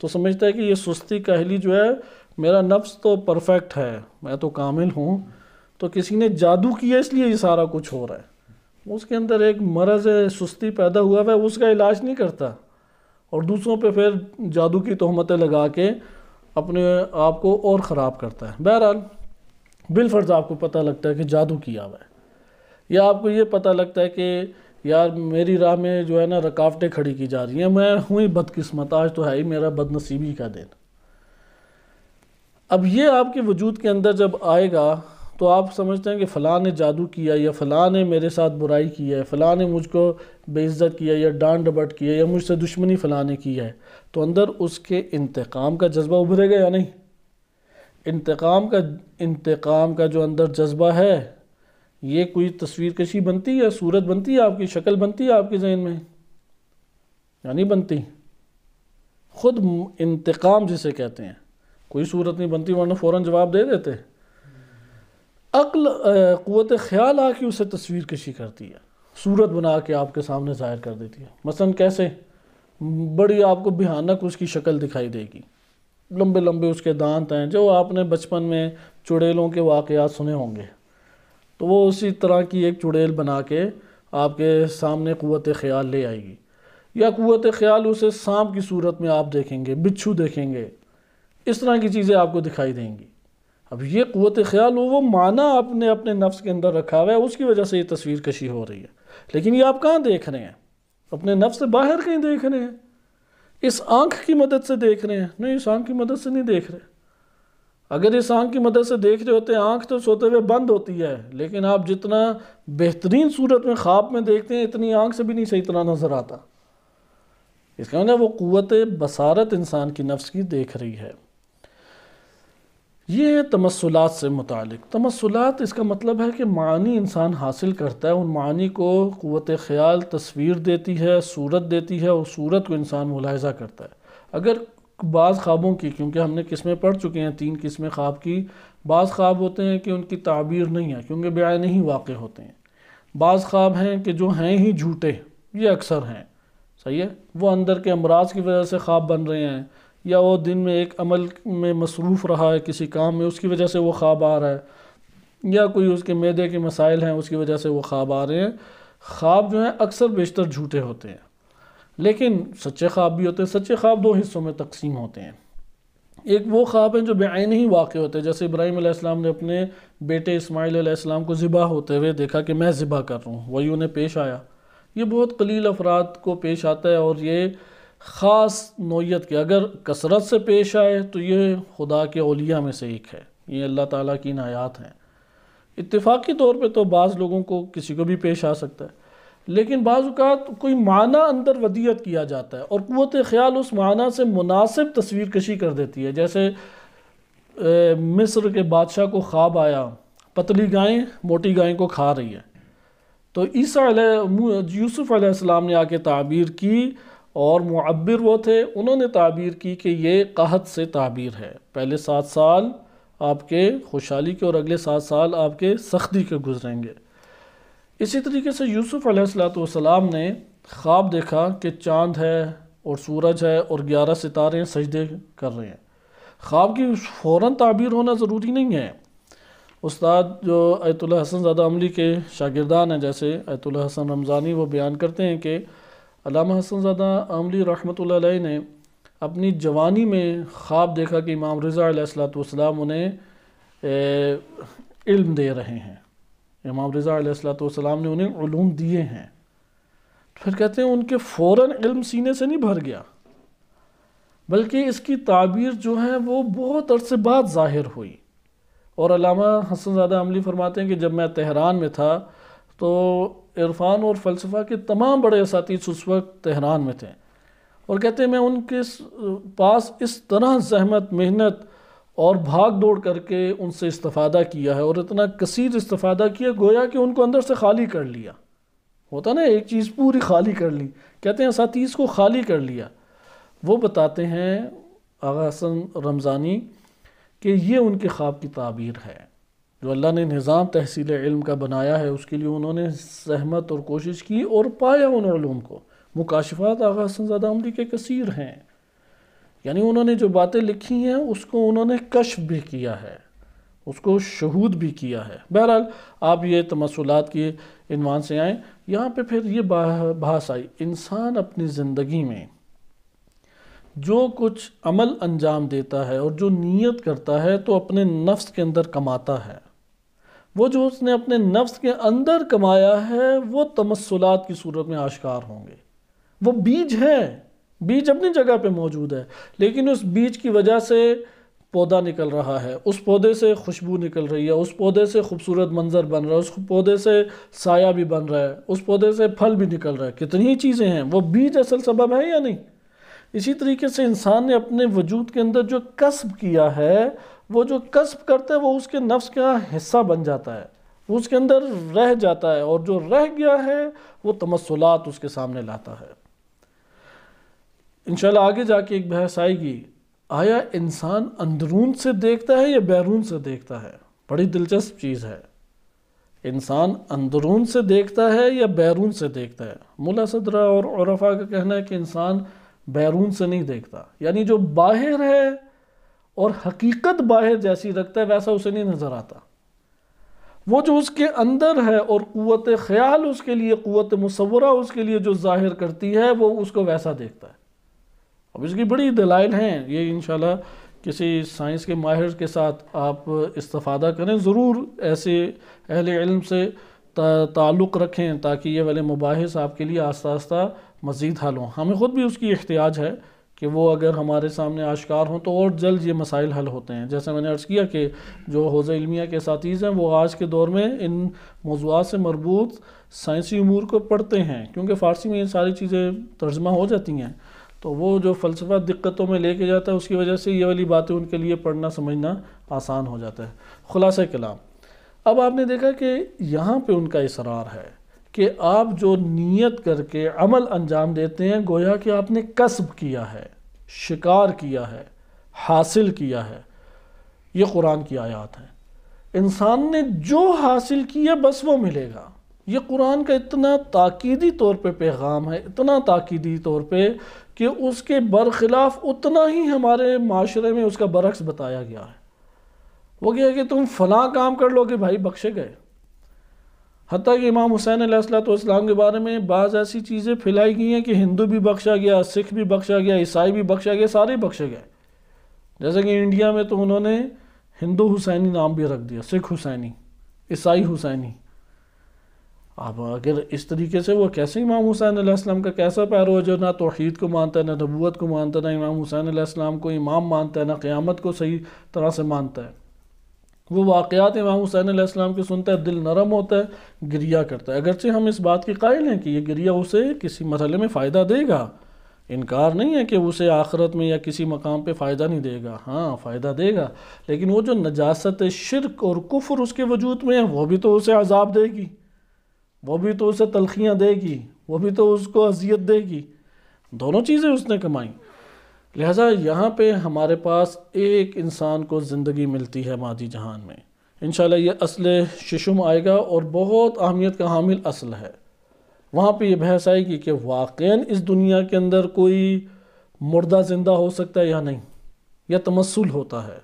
تو سمجھتا ہے کہ یہ سستی کاہلی جو ہے، میرا نفس تو پرفیکٹ ہے، میں تو کامل ہوں، تو کسی نے جادو کیا اس لیے یہ سارا کچھ ہو رہا ہے۔ اس کے اندر ایک مرض سستی پیدا ہوا ہے، اس کا علاج نہیں کرتا اور دوسروں پہ پھر جادو کی تہمتیں لگا کے اپنے آپ کو اور خراب کرتا ہے۔ بہرحال بالفرض آپ کو پتہ لگتا ہے کہ جادو کیا ہوا ہے، یا آپ کو یہ پتہ لگتا ہے کہ یار میری راہ میں جو ہے نا رکاوٹیں کھڑی کی جا رہی ہیں، میں ہوں ہی بدقسمت، آج تو ہے ہی میرا بد نصیبی کا دن۔ اب یہ آپ کے وجود کے اندر جب آئے گا تو آپ سمجھتے ہیں کہ فلاں نے جادو کیا، یا فلاں نے میرے ساتھ برائی کی ہے، فلاں نے مجھ کو بے عزت کیا، یا ڈانٹ ڈپٹ کیا، یا مجھ سے دشمنی فلاں نے کی ہے، تو اندر اس کے انتقام کا جذبہ ابھرے گا یا نہیں؟ انتقام کا جو اندر جذبہ ہے، یہ کوئی تصویر کشی بنتی ہے، صورت بنتی ہے، آپ کی شکل بنتی ہے آپ کے ذہن میں؟ یا نہیں بنتی؟ خود انتقام جسے کہتے ہیں، کوئی صورت نہیں بنتی، ورنہ فوراً جواب دے دیتے۔ عقل، قوت خیال آ کے اسے تصویر کشی کرتی ہے، صورت بنا کے آپ کے سامنے ظاہر کر دیتی ہے۔ مثلا کیسے؟ بڑی آپ کو بھیانک اس کی شکل دکھائی دے گی، لمبے لمبے اس کے دانت ہیں، جو آپ نے بچپن میں چڑیلوں کے واقعات سنے ہوں گے، تو وہ اسی طرح کی ایک چڑیل بنا کے آپ کے سامنے قوت خیال لے آئے گی، یا قوت خیال اسے سانپ کی صورت میں آپ دیکھیں گے، بچھو دیکھیں گے، اس طرح کی چیزیں آپ کو دکھائی دیں گی۔ اب یہ قوت خیال وہ معنی آپ نے اپنے نفس کے اندر رکھا ہوا ہے، اس کی وجہ سے یہ تصویر کشی ہو رہی ہے، لیکن یہ آپ کہاں دیکھ رہے ہیں؟ اپنے نفس سے باہر کہیں دیکھ رہے ہیں؟ اس آنکھ کی مدد سے دیکھ رہے ہیں؟ نہیں، اس آنکھ کی مدد سے نہیں دیکھ رہے۔ اگر اس آنکھ کی مدد سے دیکھ رہے ہوتے ہیں، آنکھ تو سوتے ہوئے بند ہوتی ہے، لیکن آپ جتنا بہترین صورت میں خواب میں دیکھتے ہیں، اتنی آنکھ سے بھی نہیں صحیح طرح نظر آتا۔ اس کا مطلب وہ قوت بصارت انسان کی نفس کی دیکھ رہی ہے۔ یہ ہے تمثلات سے متعلق۔ تمثلات اس کا مطلب ہے کہ معنی انسان حاصل کرتا ہے، ان معنی کو قوت خیال تصویر دیتی ہے، صورت دیتی ہے، اور صورت کو انسان ملاحظہ کرتا ہے۔ اگر بعض خوابوں کی، کیونکہ ہم نے قسمیں پڑھ چکے ہیں، 3 قسمیں خواب کی، بعض خواب ہوتے ہیں کہ ان کی تعبیر نہیں ہے کیونکہ بعین ہی واقع ہوتے ہیں، بعض خواب ہیں کہ جو ہیں ہی جھوٹے، یہ اکثر ہیں، صحیح ہے، وہ اندر کے امراض کی وجہ سے خواب بن رہے ہیں، یا وہ دن میں ایک عمل میں مصروف رہا ہے کسی کام میں، اس کی وجہ سے وہ خواب آ رہا ہے، یا کوئی اس کے معدے کے مسائل ہیں اس کی وجہ سے وہ خواب آ رہے ہیں۔ خواب جو ہیں اکثر بیشتر جھوٹے ہوتے ہیں، لیکن سچے خواب بھی ہوتے ہیں۔ سچے خواب 2 حصوں میں تقسیم ہوتے ہیں۔ ایک وہ خواب ہیں جو بعین ہی واقع ہوتے ہیں، جیسے ابراہیم علیہ السلام نے اپنے بیٹے اسماعیل علیہ السلام کو ذبح ہوتے ہوئے دیکھا کہ میں ذبح کر رہا ہوں، وہی انہیں پیش آیا۔ یہ بہت قلیل افراد کو پیش آتا ہے، اور یہ خاص نوعیت کے، اگر کثرت سے پیش آئے تو یہ خدا کے اولیاء میں سے ایک ہے، یہ اللہ تعالیٰ کی عنایات ہیں۔ اتفاقی طور پہ تو بعض لوگوں کو کسی کو بھی پیش آ سکتا ہے، لیکن بعض اوقات کوئی معنی اندر ودیت کیا جاتا ہے اور قوت خیال اس معنی سے مناسب تصویر کشی کر دیتی ہے۔ جیسے مصر کے بادشاہ کو خواب آیا، پتلی گائیں موٹی گائیں کو کھا رہی ہے، تو یوسف علیہ السلام نے آ کے تعبیر کی، اور معبر وہ تھے، انہوں نے تعبیر کی کہ یہ قحط سے تعبیر ہے، پہلے 7 سال آپ کے خوشحالی کے اور اگلے 7 سال آپ کے سختی کے گزریں گے۔ اسی طریقے سے یوسف علیہ السلام نے خواب دیکھا کہ چاند ہے اور سورج ہے اور 11 ستارے سجدے کر رہے ہیں۔ خواب کی فوراً تعبیر ہونا ضروری نہیں ہے۔ استاد جو آیت اللہ حسن زادہ عملی کے شاگردان ہیں، جیسے آیت اللہ حسن رمضانی، وہ بیان کرتے ہیں کہ علامہ حسن زادہ عملی رحمۃ اللہ علیہ نے اپنی جوانی میں خواب دیکھا کہ امام رضا علیہ السلام انہیں علم دے رہے ہیں، امام رضا علیہ السلام نے انہیں علوم دیے ہیں۔ پھر کہتے ہیں ان کے فوراً علم سینے سے نہیں بھر گیا، بلکہ اس کی تعبیر جو ہے وہ بہت عرصے بعد ظاہر ہوئی۔ اور علامہ حسن زادہ عملی فرماتے ہیں کہ جب میں تہران میں تھا تو عرفان اور فلسفہ کے تمام بڑے اساتذہ اس وقت تہران میں تھے، اور کہتے ہیں میں ان کے پاس اس طرح زحمت، محنت اور بھاگ دوڑ کر کے ان سے استفادہ کیا ہے، اور اتنا کثیر استفادہ کیا گویا کہ ان کو اندر سے خالی کر لیا۔ ہوتا نا ایک چیز پوری خالی کر لی، کہتے ہیں اساتذہ کو خالی کر لیا۔ وہ بتاتے ہیں آغا حسن رمضانی کہ یہ ان کے خواب کی تعبیر ہے، جو اللہ نے نظام تحصیل علم کا بنایا ہے، اس کے لیے انہوں نے زحمت اور کوشش کی اور پایا ان علوم کو۔ مکاشفات آغا حسن زادہ عملی کے کثیر ہیں، یعنی انہوں نے جو باتیں لکھی ہیں اس کو انہوں نے کشف بھی کیا ہے، اس کو شہود بھی کیا ہے۔ بہرحال آپ یہ تمثلات کی عنوان سے آئیں، یہاں پہ پھر یہ بحث آئی، انسان اپنی زندگی میں جو کچھ عمل انجام دیتا ہے اور جو نیت کرتا ہے تو اپنے نفس کے اندر کماتا ہے، وہ جو اس نے اپنے نفس کے اندر کمایا ہے وہ تمثلات کی صورت میں آشکار ہوں گے۔ وہ بیج ہے، بیج اپنی جگہ پہ موجود ہے، لیکن اس بیج کی وجہ سے پودا نکل رہا ہے، اس پودے سے خوشبو نکل رہی ہے، اس پودے سے خوبصورت منظر بن رہا ہے، اس پودے سے سایہ بھی بن رہا ہے، اس پودے سے پھل بھی نکل رہا ہے، کتنی چیزیں ہیں، وہ بیج اصل سبب ہے یا نہیں؟ اسی طریقے سے انسان نے اپنے وجود کے اندر جو کسب کیا ہے، وہ جو کسب کرتا ہے وہ اس کے نفس کا حصہ بن جاتا ہے، وہ اس کے اندر رہ جاتا ہے، اور جو رہ گیا ہے وہ تمثلات اس کے سامنے لاتا ہے۔ انشاءاللہ آگے جا کے ایک بحث آئے گی، آیا انسان اندرون سے دیکھتا ہے یا بیرون سے دیکھتا ہے؟ بڑی دلچسپ چیز ہے، انسان اندرون سے دیکھتا ہے یا بیرون سے دیکھتا ہے؟ ملا صدرہ اور عرفاء کا کہنا ہے کہ انسان بیرون سے نہیں دیکھتا، یعنی جو باہر ہے اور حقیقت باہر جیسی رکھتا ہے ویسا اسے نہیں نظر آتا، وہ جو اس کے اندر ہے اور قوت خیال اس کے لیے، قوت مصورہ اس کے لیے جو ظاہر کرتی ہے وہ اس کو ویسا دیکھتا ہے۔ اب اس کی بڑی دلائل ہیں، یہ انشاءاللہ کسی سائنس کے ماہر کے ساتھ آپ استفادہ کریں، ضرور ایسے اہل علم سے تعلق رکھیں تاکہ یہ والے مباحث آپ کے لیے آہستہ آہستہ مزید حل ہوں۔ ہمیں خود بھی اس کی احتیاج ہے کہ وہ اگر ہمارے سامنے آشکار ہوں تو اور جلد یہ مسائل حل ہوتے ہیں۔ جیسے میں نے عرض کیا کہ جو حوزہ علمیہ کے اساتذہ ہیں وہ آج کے دور میں ان موضوعات سے مربوط سائنسی امور کو پڑھتے ہیں، کیونکہ فارسی میں یہ ساری چیزیں ترجمہ ہو جاتی ہیں، تو وہ جو فلسفہ دقتوں میں لے کے جاتا ہے اس کی وجہ سے یہ والی باتیں ان کے لیے پڑھنا سمجھنا آسان ہو جاتا ہے۔ خلاصہ کلام، اب آپ نے دیکھا کہ یہاں پہ ان کا اصرار ہے کہ آپ جو نیت کر کے عمل انجام دیتے ہیں گویا کہ آپ نے کسب کیا ہے، شکار کیا ہے، حاصل کیا ہے۔ یہ قرآن کی آیات ہیں، انسان نے جو حاصل کیا بس وہ ملے گا۔ یہ قرآن کا اتنا تاکیدی طور پہ پیغام ہے، اتنا تاکیدی طور پہ کہ اس کے برخلاف اتنا ہی ہمارے معاشرے میں اس کا برعکس بتایا گیا ہے۔ وہ کیا کہ تم فلاں کام کر لو کہ بھائی بخشے گئے۔ حتیٰ کہ امام حسین علیہ السلام کے بارے میں بعض ایسی چیزیں پھیلائی گئی ہیں کہ ہندو بھی بخشا گیا، سکھ بھی بخشا گیا، عیسائی بھی بخشا گیا، سارے بخشے گئے۔ جیسے کہ انڈیا میں تو انہوں نے ہندو حسینی نام بھی رکھ دیا، سکھ حسینی، عیسائی حسینی۔ اب اگر اس طریقے سے وہ کیسے امام حسین علیہ السلام کا کیسا پیرو ہے جو نہ توحید کو مانتا ہے، نہ نبوت کو مانتا ہے، نہ امام حسین علیہ السلام کو امام مانتا ہے، نہ قیامت کو صحیح طرح سے مانتا ہے۔ وہ واقعات امام حسین علیہ السلام کی سنتا ہے، دل نرم ہوتا ہے، گریہ کرتا ہے۔ اگرچہ ہم اس بات کی قائل ہیں کہ یہ گریہ اسے کسی مرحلے میں فائدہ دے گا، انکار نہیں ہے کہ اسے آخرت میں یا کسی مقام پہ فائدہ نہیں دے گا، ہاں فائدہ دے گا، لیکن وہ جو نجاست شرک اور کفر اس کے وجود میں ہے وہ بھی تو اسے عذاب دے گی، وہ بھی تو اسے تلخیاں دے گی، وہ بھی تو اس کو اذیت دے گی، دونوں چیزیں اس نے کمائیں۔ لہٰذا یہاں پہ ہمارے پاس ایک انسان کو زندگی ملتی ہے مادی جہان میں، انشاءاللہ یہ اصل ششم آئے گا اور بہت اہمیت کا حامل اصل ہے۔ وہاں پہ یہ بحث آئے گی کہ واقعاً اس دنیا کے اندر کوئی مردہ زندہ ہو سکتا ہے یا نہیں، یا تمثل ہوتا ہے۔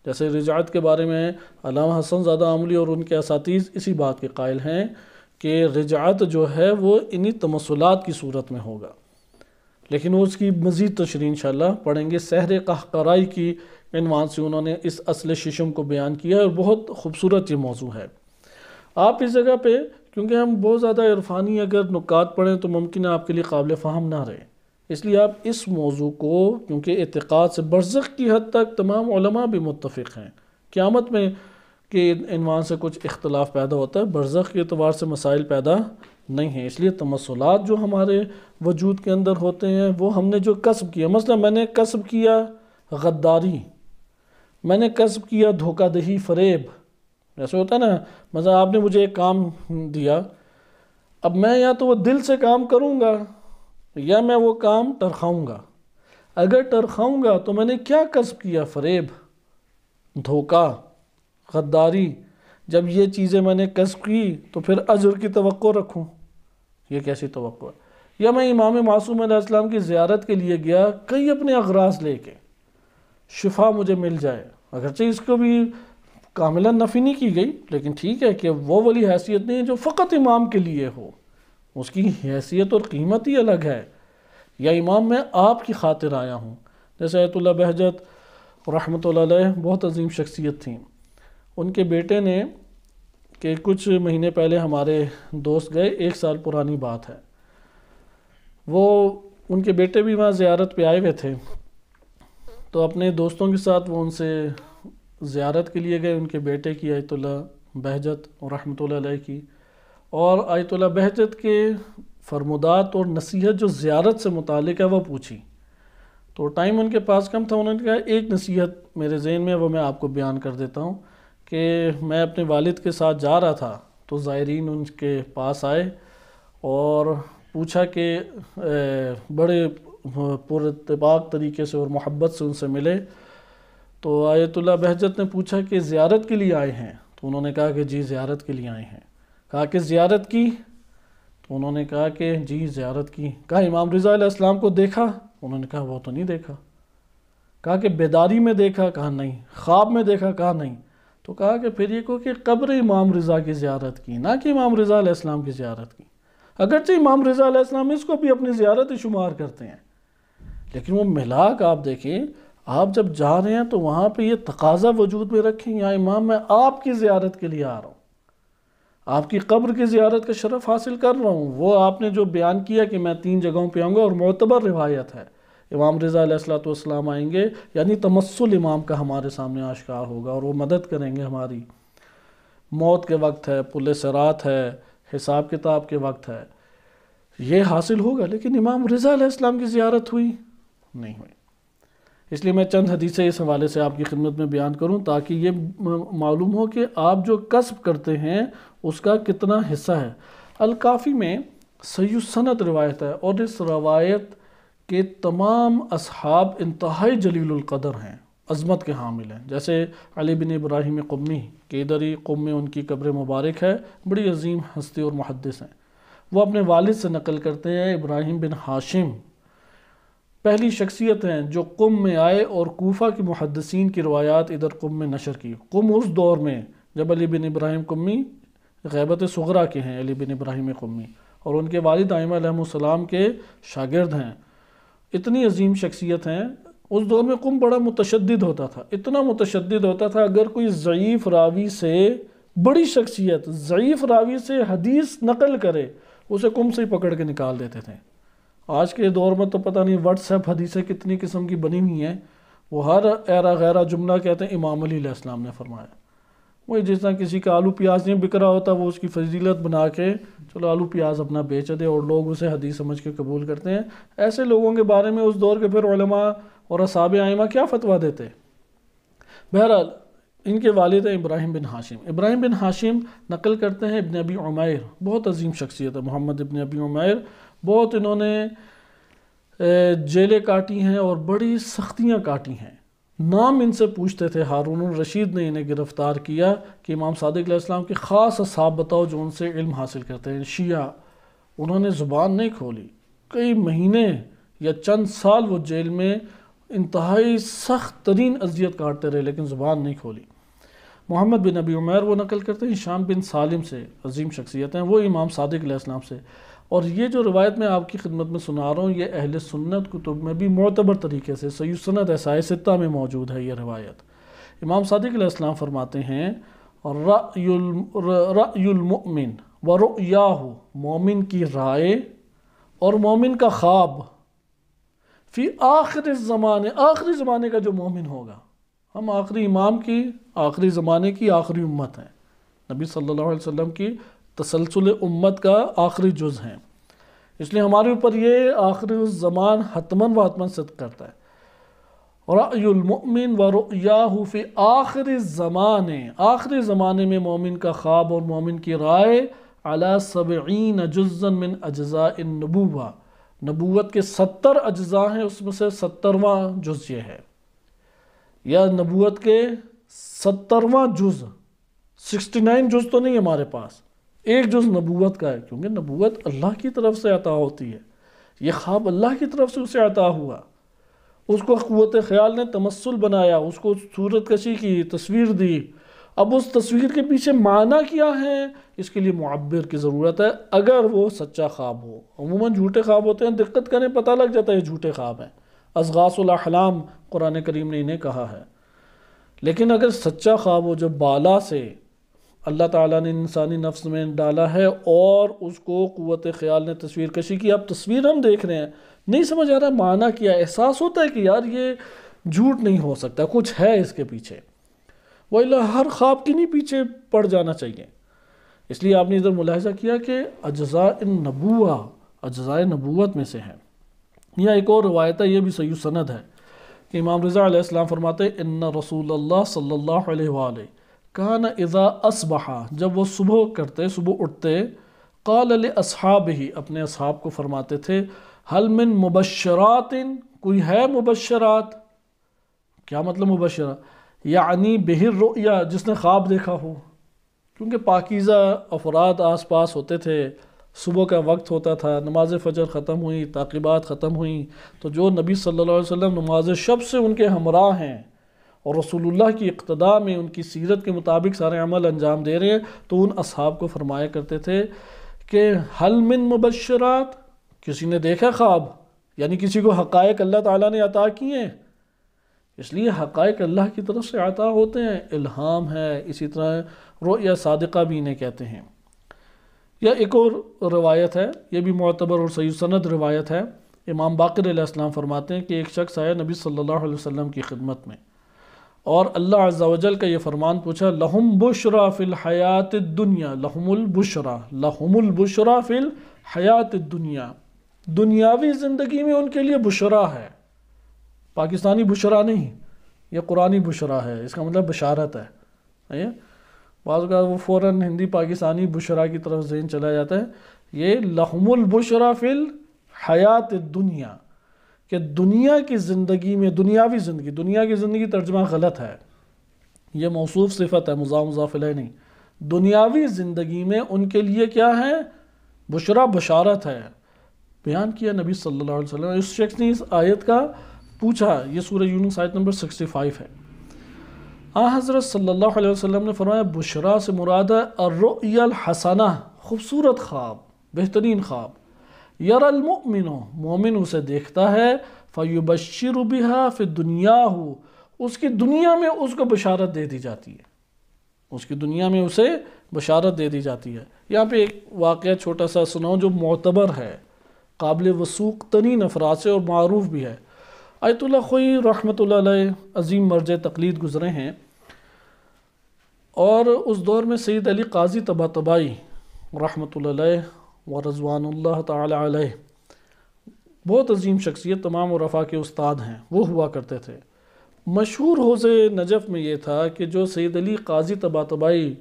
جیسے رجعت کے بارے میں علامہ حسن زادہ آملی اور ان کے اساتذہ اسی بات کے قائل ہیں کہ رجعت جو ہے وہ انہی تمثلات کی صورت میں ہوگا، لیکن وہ اس کی مزید تشریح انشاءاللہ پڑھیں گے۔ سحر قہقرائی کی عنوان سے انہوں نے اس اصل ششم کو بیان کیا ہے اور بہت خوبصورت یہ موضوع ہے۔ آپ اس جگہ پہ کیونکہ ہم بہت زیادہ عرفانی اگر نکات پڑھیں تو ممکن ہے آپ کے لیے قابل فہم نہ رہے، اس لیے آپ اس موضوع کو کیونکہ اعتقاد سے برزخ کی حد تک تمام علماء بھی متفق ہیں، قیامت میں کے عنوان سے کچھ اختلاف پیدا ہوتا ہے، برزخ کے اعتبار سے مسائل پیدا نہیں ہیں، اس لیے تمثلات جو ہمارے وجود کے اندر ہوتے ہیں وہ ہم نے جو کسب کیا، مثلا میں نے کسب کیا غداری، میں نے کسب کیا دھوکہ دہی فریب، جیسے ہوتا ہے نا، مثلا آپ نے مجھے ایک کام دیا، اب میں یا تو وہ دل سے کام کروں گا یا میں وہ کام ٹرخاؤں گا۔ اگر ٹرخاؤں گا تو میں نے کیا کسب کیا؟ فریب، دھوکہ، غداری۔ جب یہ چیزیں میں نے کسب کی تو پھر اجر کی توقع رکھوں، یہ کیسی توقع ہے؟ یا میں امام معصوم علیہ السلام کی زیارت کے لیے گیا کئی اپنے اغراض لے کے، شفا مجھے مل جائے، اگرچہ اس کو بھی کاملا نفی نہیں کی گئی، لیکن ٹھیک ہے کہ وہ والی حیثیت نہیں ہے جو فقط امام کے لیے ہو، اس کی حیثیت اور قیمت ہی الگ ہے۔ یا امام میں آپ کی خاطر آیا ہوں، جیسے آیت اللہ بہجت رحمۃ اللہ علیہ بہت عظیم شخصیت تھیں، ان کے بیٹے نے کہ کچھ مہینے پہلے ہمارے دوست گئے، 1 سال پرانی بات ہے، وہ ان کے بیٹے بھی وہاں زیارت پہ آئے ہوئے تھے، تو اپنے دوستوں کے ساتھ وہ ان سے زیارت کے لیے گئے، ان کے بیٹے کی آیت اللہ بہجت رحمۃ اللہ علیہ کی، اور آیت اللہ بہجت کے فرمودات اور نصیحت جو زیارت سے متعلق ہے وہ پوچھی، تو ٹائم ان کے پاس کم تھا، انہوں نے کہا ایک نصیحت میرے ذہن میں وہ میں آپ کو بیان کر دیتا ہوں کہ میں اپنے والد کے ساتھ جا رہا تھا تو زائرین ان کے پاس آئے اور پوچھا کہ بڑے پر اتفاق طریقے سے اور محبت سے ان سے ملے، تو آیت اللہ بہجت نے پوچھا کہ زیارت کے لیے آئے ہیں؟ تو انہوں نے کہا کہ جی زیارت کے لیے آئے ہیں۔ کہا کہ زیارت کی؟ تو انہوں نے کہا کہ جی زیارت کی۔ کہا امام رضا علیہ السلام کو دیکھا؟ انہوں نے کہا وہ تو نہیں دیکھا۔ کہا کہ بیداری میں دیکھا؟ کہا نہیں۔ خواب میں دیکھا؟ کہا نہیں۔ تو کہا کہ پھر یہ کو کہ قبر امام رضا کی زیارت کی، نہ کہ امام رضا علیہ السلام کی زیارت کی، اگرچہ امام رضا علیہ السلام اس کو بھی اپنی زیارت ہی شمار کرتے ہیں، لیکن وہ ملاک آپ دیکھیں، آپ جب جا رہے ہیں تو وہاں پہ یہ تقاضا وجود میں رکھیں یا امام میں آپ کی زیارت کے لیے آ رہا ہوں، آپ کی قبر کی زیارت کا شرف حاصل کر رہا ہوں۔ وہ آپ نے جو بیان کیا کہ میں 3 جگہوں پہ آؤں گا، اور معتبر روایت ہے، امام رضا علیہ السلام آئیں گے، یعنی تمثل امام کا ہمارے سامنے آشکار ہوگا اور وہ مدد کریں گے ہماری۔ موت کے وقت ہے، پل صراط ہے، حساب کتاب کے وقت ہے، یہ حاصل ہوگا، لیکن امام رضا علیہ السلام کی زیارت ہوئی نہیں ہوئی۔ اس لیے میں چند حدیثیں اس حوالے سے آپ کی خدمت میں بیان کروں تاکہ یہ معلوم ہو کہ آپ جو کسب کرتے ہیں اس کا کتنا حصہ ہے۔ الکافی میں صحیح السند روایت ہے، اور اس روایت کے تمام اصحاب انتہائی جلیل القدر ہیں، عظمت کے حامل ہیں، جیسے علی بن ابراہیم قمی کہ ادھر ہی قم میں ان کی قبر مبارک ہے، بڑی عظیم ہستی اور محدث ہیں۔ وہ اپنے والد سے نقل کرتے ہیں، ابراہیم بن ہاشم پہلی شخصیت ہیں جو قم میں آئے اور کوفہ کی محدثین کی روایات ادھر قم میں نشر کی۔ قم اس دور میں جب علی بن ابراہیم قمی غیبت صغرا کے ہیں، علی بن ابراہیم قمی، اور ان کے والد ائمہ علیہ السلام کے شاگرد ہیں، اتنی عظیم شخصیت ہیں۔ اس دور میں قم بڑا متشدد ہوتا تھا، اتنا متشدد ہوتا تھا اگر کوئی ضعیف راوی سے، بڑی شخصیت ضعیف راوی سے حدیث نقل کرے اسے قم سے ہی پکڑ کے نکال دیتے تھے۔ آج کے دور میں تو پتہ نہیں واٹس ایپ حدیثیں کتنی قسم کی بنی ہوئی ہیں، وہ ہر ایرا غیرہ جملہ کہتے ہیں امام علی علیہ السلام نے فرمایا، وہی جس طرح کسی کا آلو پیاز نہیں بک رہا ہوتا، وہ اس کی فضیلت بنا کے چلو آلو پیاز اپنا بیچ دے اور لوگ اسے حدیث سمجھ کے قبول کرتے ہیں۔ ایسے لوگوں کے بارے میں اس دور کے پھر علماء اور اصحاب ائمہ کیا فتویٰ دیتے۔ بہرحال ان کے والد ہیں ابراہیم بن ہاشم۔ ابراہیم بن ہاشم نقل کرتے ہیں ابن ابی عمیر، بہت عظیم شخصیت ہے محمد ابن ابی عمیر، بہت انہوں نے جیلیں کاٹی ہیں اور بڑی سختیاں کاٹی ہیں۔ نام ان سے پوچھتے تھے، ہارون الرشید نے انہیں گرفتار کیا کہ امام صادق علیہ السلام کے خاص اصحاب بتاؤ جو ان سے علم حاصل کرتے ہیں۔ شیعہ، انہوں نے زبان نہیں کھولی، کئی مہینے یا چند سال وہ جیل میں انتہائی سخت ترین اذیت کاٹتے رہے لیکن زبان نہیں کھولی۔ محمد بن ابی عمیر وہ نقل کرتے ہیں ہشام بن سالم سے، عظیم شخصیت ہیں، وہ امام صادق علیہ السلام سے۔ اور یہ جو روایت میں آپ کی خدمت میں سنا رہا ہوں یہ اہل سنت کتب میں بھی معتبر طریقے سے صحیح سند احصائے ستہ میں موجود ہے یہ روایت۔ امام صادق علیہ السلام فرماتے ہیں رأی المؤمن ورؤیاہ، مومن کی رائے اور مومن کا خواب، فی آخر الزمانے، آخری زمانے کا جو مومن ہوگا۔ ہم آخری امام کی، آخری زمانے کی آخری امت ہیں، نبی صلی اللہ علیہ وسلم کی تسلسل امت کا آخری جز ہیں، اس لیے ہمارے اوپر یہ آخری الزمان حتماً و حتماً صدق کرتا ہے۔ رأی المؤمن ورؤیاہ فی آخر الزمان، آخری زمانے میں مومن کا خواب اور مومن کی رائے، علی 70 جزءا من اجزاء النبوہ، نبوت کے 70 اجزاء ہیں، اس میں سے 70واں جز یہ ہے، یا نبوت کے 70واں جز، 69 جز تو نہیں ہمارے پاس، ایک جز نبوت کا ہے، کیونکہ نبوت اللہ کی طرف سے عطا ہوتی ہے، یہ خواب اللہ کی طرف سے اسے عطا ہوا، اس کو قوت خیال نے تمثل بنایا، اس کو صورت کشی کی، تصویر دی، اب اس تصویر کے پیچھے معنی کیا ہے اس کے لیے معبر کی ضرورت ہے اگر وہ سچا خواب ہو۔ عموماً جھوٹے خواب ہوتے ہیں، دقت کریں پتہ لگ جاتا ہے یہ جھوٹے خواب ہیں، اضغاث الاحلام قرآن کریم نے انہیں کہا ہے، لیکن اگر سچا خواب ہو جو بالا سے اللہ تعالیٰ نے انسانی نفس میں ڈالا ہے اور اس کو قوت خیال نے تصویر کشی کی، اب تصویر ہم دیکھ رہے ہیں، نہیں سمجھ آ رہا معنی کیا، احساس ہوتا ہے کہ یار یہ جھوٹ نہیں ہو سکتا، کچھ ہے اس کے پیچھے، وَإِلَّا ہر خواب کی نہیں پیچھے پڑ جانا چاہیے۔ اس لیے آپ نے ادھر ملاحظہ کیا کہ اجزاء النبوہ اجزاء نبوت میں سے ہیں۔ یہاں ایک اور روایت ہے، یہ بھی صحیح سند ہے کہ امام رضا علیہ السلام فرماتے ہیں ان رسول اللہ صلی اللہ علیہ وآلہ کان اذا اصبح، جب وہ صبح کرتے، صبح اٹھتے، قال لاصحابہ، اپنے اصحاب کو فرماتے تھے، هل من مبشرات، کوئی ہے مبشرات، کیا مطلب مبشرات، یعنی بہ الرؤیا، جس نے خواب دیکھا ہو، کیونکہ پاکیزہ افراد آس پاس ہوتے تھے، صبح کا وقت ہوتا تھا، نماز فجر ختم ہوئی، تعقیبات ختم ہوئیں، تو جو نبی صلی اللہ علیہ وسلم نماز شب سے ان کے ہمراہ ہیں اور رسول اللہ کی اقتداء میں ان کی سیرت کے مطابق سارے عمل انجام دے رہے ہیں، تو ان اصحاب کو فرمایا کرتے تھے کہ حل من مبشرات، کسی نے دیکھا خواب، یعنی کسی کو حقائق اللہ تعالیٰ نے عطا کیے ہیں، اس لیے حقائق اللہ کی طرف سے عطا ہوتے ہیں، الہام ہے، اسی طرح رؤیا صادقہ بھی انہیں کہتے ہیں۔ یا ایک اور روایت ہے، یہ بھی معتبر اور صحیح سند روایت ہے، امام باقر علیہ السلام فرماتے ہیں کہ ایک شخص آیا نبی صلی اللہ علیہ وسلم کی خدمت میں اور اللہ عز و جل کا یہ فرمان پوچھا، لہم بشرا فی الحیات الدنیا، لہم البشرا فی الحیات الدنیا، دنیاوی زندگی میں ان کے لیے بشرا ہے، پاکستانی بشرا نہیں، یہ قرآنی بشرا ہے، اس کا مطلب بشارت ہے۔ بعض اوقات وہ فوراً ہندی پاکستانی بشرا کی طرف ذہن چلا جاتا ہے، یہ لہم البشرا فی الحیات الدنیا، کہ دنیا کی زندگی میں، دنیاوی زندگی، دنیا کی زندگی ترجمہ غلط ہے، یہ موصوف صفت ہے، مضاف مضاف الیہ نہیں، دنیاوی زندگی میں ان کے لیے کیا ہے، بشرا، بشارت ہے، بیان کیا نبی صلی اللہ علیہ وسلم۔ اس شخص نے اس آیت کا پوچھا، یہ سورہ یونس آیت نمبر 65 ہے۔ حضرت صلی اللہ علیہ وسلم نے فرمایا بشرا سے مراد ہے الرؤیا الحسنہ، خوبصورت خواب، بہترین خواب، یرى المؤمن، مومن اسے دیکھتا ہے، فیبشر بہا فی دنیاہ، اس کی دنیا میں اس کو بشارت دے دی جاتی ہے، اس کی دنیا میں اسے بشارت دے دی جاتی ہے۔ یہاں پہ ایک واقعہ چھوٹا سا سناؤں جو معتبر ہے، قابل وثوق ترین افراد سے اور معروف بھی ہے۔ آیت اللہ خوئی رحمۃ اللہ علیہ عظیم مرجع تقلید گزرے ہیں، اور اس دور میں سید علی قاضی طباطبائی رحمۃ اللہ علیہ و رضوان اللہ تعالی علیہ بہت عظیم شخصیت، تمام عرفاء کے استاد ہیں، وہ ہوا کرتے تھے۔ مشہور حوض نجف میں یہ تھا کہ جو سید علی قاضی طباطبائی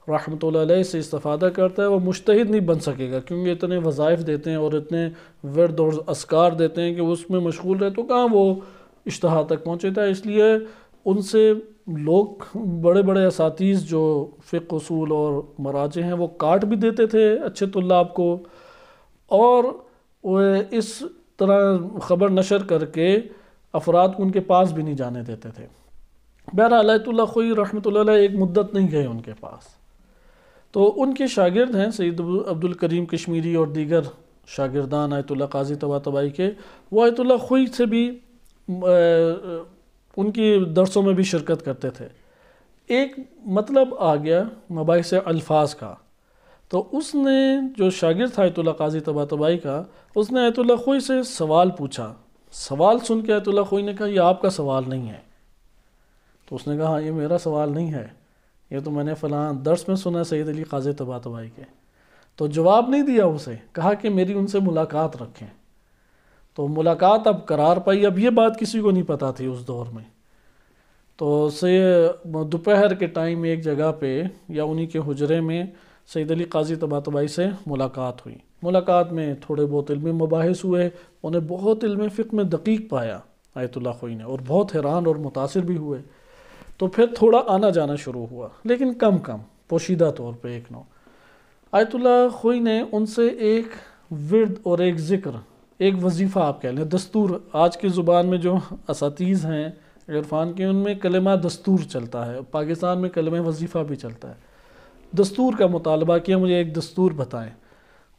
رحمۃ اللہ علیہ سے استفادہ کرتا ہے وہ مجتہد نہیں بن سکے گا، کیونکہ اتنے وظائف دیتے ہیں اور اتنے ورد اور اذکار دیتے ہیں کہ اس میں مشغول رہے تو کہاں وہ اجتہاد تک پہنچے تھا۔ اس لیے ان سے لوگ بڑے بڑے اساتذہ جو فقہ اصول اور مراجع ہیں وہ کاٹ بھی دیتے تھے اچھے طلاب کو، اور وہ اس طرح خبر نشر کر کے افراد کو ان کے پاس بھی نہیں جانے دیتے تھے۔ بہرحال آیت اللہ خوئی رحمۃ اللہ علیہ ایک مدت نہیں گئے ان کے پاس، تو ان کے شاگرد ہیں سید عبد الکریم کشمیری اور دیگر شاگردان آیت اللہ قاضی طباطبائی کے، وہ آیت اللہ خوئی سے بھی ان کی درسوں میں بھی شرکت کرتے تھے۔ ایک مطلب آ گیا مباحث الفاظ کا، تو اس نے جو شاگرد تھا آیت اللہ قاضی طباطبائی کا، اس نے آیت اللہ خوئی سے سوال پوچھا۔ سوال سن کے آیت اللہ خوئی نے کہا یہ آپ کا سوال نہیں ہے، تو اس نے کہا یہ میرا سوال نہیں ہے، یہ تو میں نے فلاں درس میں سنا سید علی قاضی طباطبائی کے۔ تو جواب نہیں دیا اسے، کہا کہ میری ان سے ملاقات رکھیں۔ تو ملاقات اب قرار پائی، اب یہ بات کسی کو نہیں پتہ تھی اس دور میں۔ تو دوپہر کے ٹائم ایک جگہ پہ یا انہی کے حجرے میں سید علی قاضی طباطبائی سے ملاقات ہوئی۔ ملاقات میں تھوڑے بہت علمی مباحث ہوئے، انہیں بہت علم فقہ میں دقیق پایا آیت اللہ خوئی نے، اور بہت حیران اور متاثر بھی ہوئے۔ تو پھر تھوڑا آنا جانا شروع ہوا، لیکن کم پوشیدہ طور پہ ایک نو۔ آیت اللہ خوئی نے ان سے ایک ورد اور ایک ذکر، ایک وظیفہ آپ کہہ لیں، دستور، آج کی زبان میں جو اساتذہ ہیں عرفان کے ان میں کلمہ دستور چلتا ہے، پاکستان میں کلمہ وظیفہ بھی چلتا ہے۔ دستور کا مطالبہ کیا، مجھے ایک دستور بتائیں۔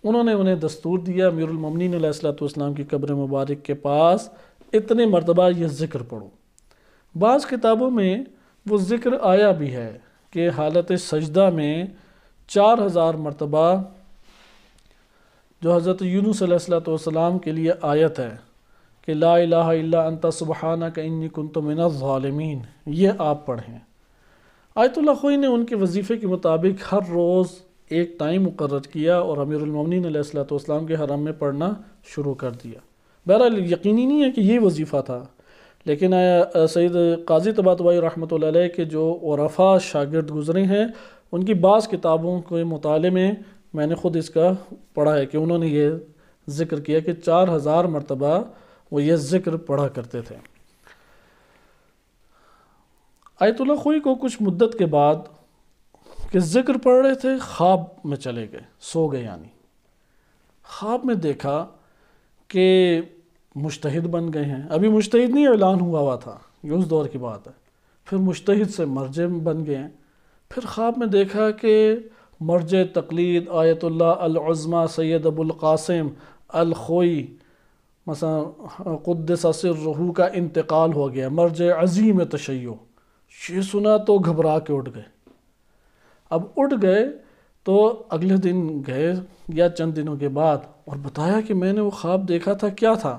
انہوں نے انہیں دستور دیا، امیر المومنین علیہ السلام کی قبر مبارک کے پاس اتنے مرتبہ یہ ذکر پڑھو۔ بعض کتابوں میں وہ ذکر آیا بھی ہے کہ حالت سجدہ میں 4000 مرتبہ، جو حضرت یونس علیہ السلام کے لیے آیت ہے کہ لا الہ الا انت سبحانک انی کنت من الظالمین، یہ آپ پڑھیں۔ آیت اللہ خوئی نے ان کے وظیفے کے مطابق ہر روز ایک ٹائم مقرر کیا اور امیر المومنین علیہ السلام کے حرم میں پڑھنا شروع کر دیا۔ بہرحال یقینی نہیں ہے کہ یہ وظیفہ تھا، لیکن سید قاضی طباطبائی رحمۃ اللہ علیہ کے جو عرفاء شاگرد گزرے ہیں، ان کی بعض کتابوں کے مطالعے میں نے خود اس کا پڑھا ہے کہ انہوں نے یہ ذکر کیا کہ 4000 مرتبہ وہ یہ ذکر پڑھا کرتے تھے۔ آیت اللہ خوئی کو کچھ مدت کے بعد کہ ذکر پڑھ رہے تھے، خواب میں چلے گئے، سو گئے، یعنی خواب میں دیکھا کہ مجتہد بن گئے ہیں۔ ابھی مجتہد نہیں اعلان ہوا تھا، یہ اس دور کی بات ہے۔ پھر مجتہد سے مرجع بن گئے ہیں۔ پھر خواب میں دیکھا کہ مرجع تقلید آیت اللہ العظمی سید ابو القاسم الخوئی مثلا قدس سرہ کا انتقال ہو گیا، مرجع عظیم تشیع۔ یہ سنا تو گھبرا کے اٹھ گئے۔ اب اٹھ گئے تو اگلے دن گئے یا چند دنوں کے بعد اور بتایا کہ میں نے وہ خواب دیکھا تھا، کیا تھا؟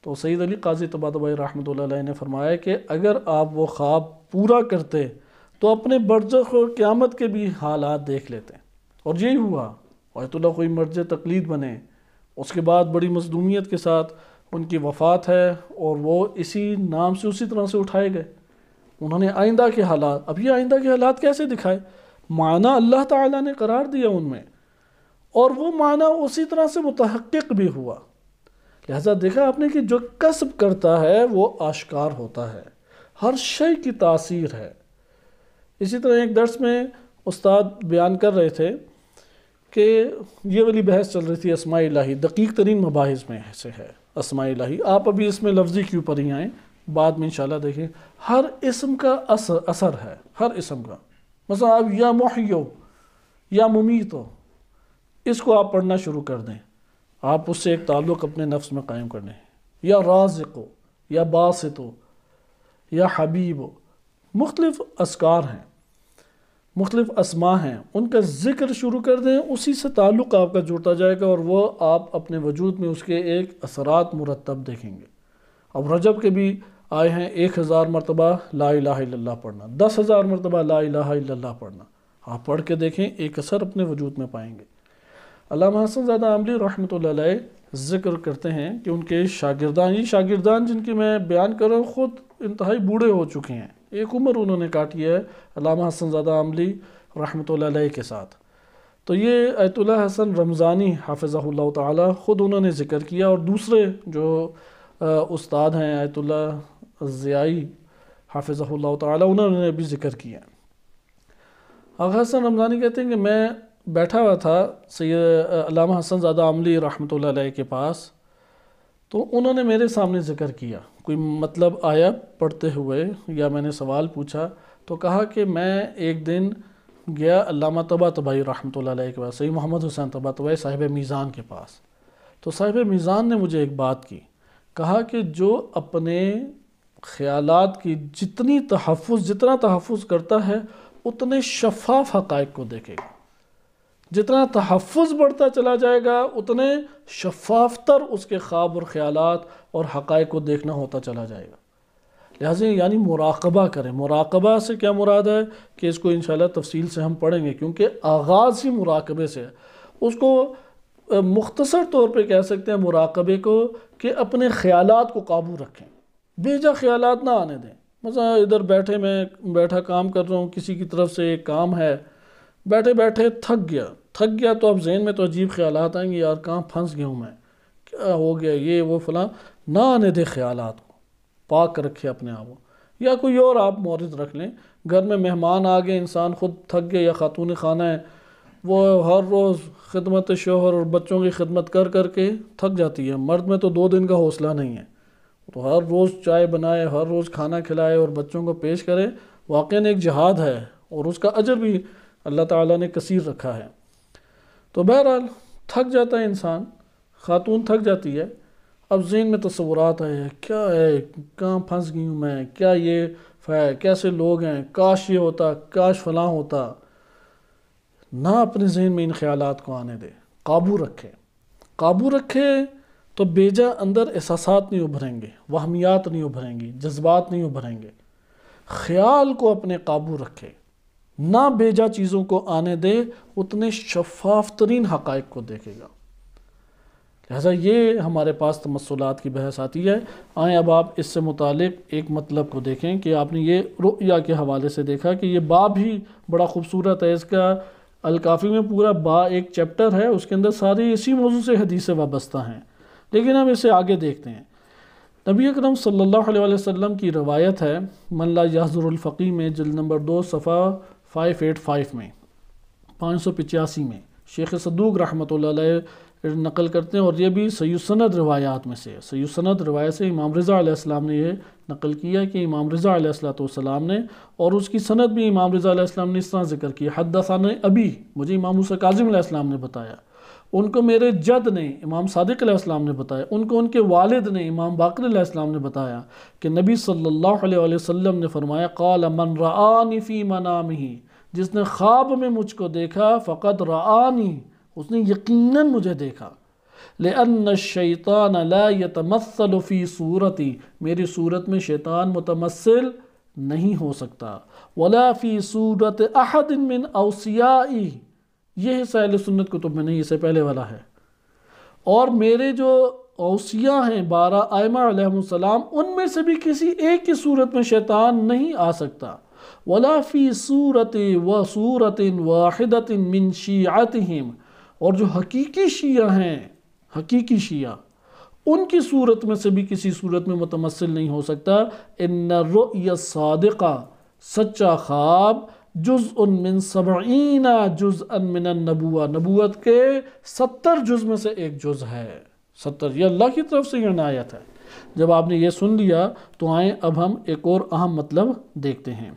تو سید علی قاضی طباطبائی رحمۃ اللہ علیہ نے فرمایا کہ اگر آپ وہ خواب پورا کرتے تو اپنے برزخ اور قیامت کے بھی حالات دیکھ لیتے، اور یہی ہوا۔ آیت اللہ خوئی مرجع تقلید بنے، اس کے بعد بڑی مظلومیت کے ساتھ ان کی وفات ہے، اور وہ اسی نام سے اسی طرح سے اٹھائے گئے۔ انہوں نے آئندہ کے حالات، اب یہ آئندہ کے حالات کیسے دکھائے؟ معنی اللہ تعالیٰ نے قرار دیا ان میں، اور وہ معنی اسی طرح سے متحقق بھی ہوا۔ لہذا دیکھا آپ نے کہ جو کسب کرتا ہے وہ آشکار ہوتا ہے، ہر شے کی تاثیر ہے۔ اسی طرح ایک درس میں استاد بیان کر رہے تھے کہ یہ والی بحث چل رہی تھی اسماء الہی، دقیق ترین مباحث میں سے ہے اسماء الہی۔ آپ ابھی اس میں لفظی کے اوپر ہی آئیں، بعد میں انشاءاللہ دیکھیں ہر اسم کا اثر ہے، ہر اسم کا۔ مثلا اب یا محیو یا ممیتو، اس کو آپ پڑھنا شروع کر دیں، آپ اس سے ایک تعلق اپنے نفس میں قائم کرنے، یا رازقو یا باسطو یا حبیبو، مختلف اذکار ہیں، مختلف اسماء ہیں، ان کا ذکر شروع کر دیں، اسی سے تعلق آپ کا جڑتا جائے گا، اور وہ آپ اپنے وجود میں اس کے ایک اثرات مرتب دیکھیں گے۔ اب رجب کے بھی آئے ہیں 1000 مرتبہ لا الہ الا اللہ پڑھنا، 10,000 مرتبہ لا الہ الا اللہ پڑھنا، آپ پڑھ کے دیکھیں ایک اثر اپنے وجود میں پائیں گے۔ علامہ حسن زادہ عاملی رحمۃ اللہ علیہ ذکر کرتے ہیں کہ ان کے شاگردان، یہ شاگردان جن کی میں بیان کر رہا ہوں خود انتہائی بوڑھے ہو چکے ہیں، ایک عمر انہوں نے کاٹی ہے علامہ حسن زادہ عاملی رحمۃ اللہ علیہ کے ساتھ۔ تو یہ آیت اللہ حسن رمضانی حافظہ اللہ تعالی خود انہوں نے ذکر کیا، اور دوسرے جو استاد ہیں آیت اللہ ضیائی حافظہ اللہ تعالی انہوں نے بھی ذکر کیا۔ آغا حسن رمضانی کہتے ہیں کہ میں بیٹھا ہوا تھا سید علامہ حسن زادہ عاملی رحمۃ اللہ علیہ کے پاس، تو انہوں نے میرے سامنے ذکر کیا، کوئی مطلب آیا پڑھتے ہوئے یا میں نے سوال پوچھا تو کہا کہ میں ایک دن گیا علامہ طباطبائی رحمۃ اللہ علیہ کے پاس، سید محمد حسین طباطبائی صاحب میزان کے پاس۔ تو صاحب میزان نے مجھے ایک بات کی، کہا کہ جو اپنے خیالات کی جتنا تحفظ کرتا ہے اتنے شفاف حقائق کو دیکھے گا، جتنا تحفظ بڑھتا چلا جائے گا اتنے شفاف تر اس کے خواب اور خیالات اور حقائق کو دیکھنا ہوتا چلا جائے گا۔ لہٰذا یعنی مراقبہ کریں۔ مراقبہ سے کیا مراد ہے کہ اس کو انشاءاللہ تفصیل سے ہم پڑھیں گے، کیونکہ آغاز ہی مراقبے سے ہے۔ اس کو مختصر طور پہ کہہ سکتے ہیں مراقبے کو کہ اپنے خیالات کو قابو رکھیں، بے جا خیالات نہ آنے دیں۔ مثلا ادھر میں بیٹھا کام کر رہا ہوں، کسی کی طرف سے ایک کام ہے، بیٹھے بیٹھے تھک گیا تو اب ذہن میں تو عجیب خیالات آئیں گے، یار کہاں پھنس گیا ہوں میں، کیا ہو گیا، یہ وہ فلاں، نہ آنے دے خیالات کو، پاک رکھے اپنے آپ کو۔ یا کوئی اور آپ مورد رکھ لیں، گھر میں مہمان آ گئے، انسان خود تھک گیا، یا خاتون خانہ ہے وہ ہر روز خدمت شوہر اور بچوں کی خدمت کر کر کے تھک جاتی ہے، مرد میں تو 2 دن کا حوصلہ نہیں ہے، تو ہر روز چائے بنائے، ہر روز کھانا کھلائے اور بچوں کو پیش کرے، واقعاً ایک جہاد ہے، اور اس کا اجر بھی اللہ تعالیٰ نے کثیر رکھا ہے۔ تو بہرحال تھک جاتا ہے انسان، خاتون تھک جاتی ہے، اب ذہن میں تصورات آئے، کیا ہے، کہاں پھنس گئی ہوں میں، کیا یہ کیسے لوگ ہیں، کاش یہ ہوتا، کاش فلاں ہوتا۔ نہ اپنے ذہن میں ان خیالات کو آنے دے، قابو رکھے تو بیجا اندر احساسات نہیں ابھریں گے، وہمیات نہیں ابھریں گی، جذبات نہیں ابھریں گے۔ خیال کو اپنے قابو رکھے، نہ بیجا چیزوں کو آنے دے، اتنے شفاف ترین حقائق کو دیکھے گا۔ لہذا یہ ہمارے پاس تمثلات کی بحث آتی ہے۔ آئیں اب آپ اس سے متعلق ایک مطلب کو دیکھیں کہ آپ نے یہ رؤیا کے حوالے سے دیکھا کہ یہ باب ہی بڑا خوبصورت ہے، اس کا الکافی میں پورا ایک چیپٹر ہے، اس کے اندر ساری اسی موضوع سے حدیثیں وابستہ ہیں، لیکن ہم اسے آگے دیکھتے ہیں۔ نبی اکرم صلی اللہ علیہ وسلم کی روایت ہے من لا یحضر الفقی میں، جلد نمبر 2 صفحہ 585 میں، 585 میں شیخ صدوق رحمۃ اللہ علیہ نقل کرتے ہیں، اور یہ بھی صحیح سند روایات میں سے، صحیح سند روایت سے امام رضا علیہ السلام نے یہ نقل کیا کہ امام رضا علیہ السلام نے، اور اس کی سند بھی امام رضا علیہ السلام نے اس طرح ذکر کی، حدثنا ابی، مجھے امام موسیٰ کاظم علیہ السلام نے بتایا، ان کو میرے جد نے امام صادق علیہ السلام نے بتایا، ان کو ان کے والد نے امام باقر علیہ السلام نے بتایا کہ نبی صلی اللہ علیہ وسلم نے فرمایا قال من رآنی فی منامہ، جس نے خواب میں مجھ کو دیکھا، فقد رآنی، اس نے یقیناً مجھے دیکھا، لأن الشیطان لا يتمثل فی صورتی، میری صورت میں شیطان متمثل نہیں ہو سکتا، ولا فی صورت احد من اوصیائی، یہ حصہ اہل سنت کتب میں نہیں، اس سے پہلے والا ہے، اور میرے جو اوصیاء ہیں 12 ائمہ علیہم السلام، ان میں سے بھی کسی ایک کی صورت میں شیطان نہیں آ سکتا، ولا فی صورت و صورت واحدۃ من شیعتہم، اور جو حقیقی شیعہ ہیں، حقیقی شیعہ، ان کی صورت میں سے بھی کسی صورت میں متمثل نہیں ہو سکتا۔ ان الرؤیا الصادقہ، سچا خواب، جزء من 70 جزءا من النبوہ، نبوت کے 70 جز میں سے ایک جز ہے، 70، یہ اللہ کی طرف سے یہ عنایت ہے۔ جب آپ نے یہ سن لیا تو آئیں اب ہم ایک اور اہم مطلب دیکھتے ہیں،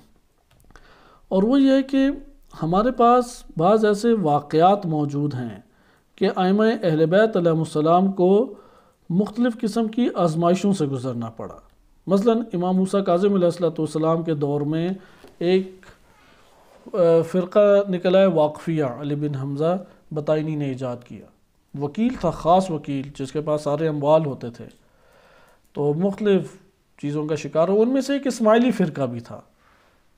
اور وہ یہ ہے کہ ہمارے پاس بعض ایسے واقعات موجود ہیں کہ ائمہ اہل بیت علیہ السلام کو مختلف قسم کی آزمائشوں سے گزرنا پڑا۔ مثلا امام موسیٰ کاظم علیہ السلام کے دور میں ایک فرقہ نکلا ہے واقفیہ، علی بن حمزہ بطائنی نے ایجاد کیا، وکیل تھا، خاص وکیل جس کے پاس سارے اموال ہوتے تھے، تو مختلف چیزوں کا شکار ہو۔ ان میں سے ایک اسماعیلی فرقہ بھی تھا۔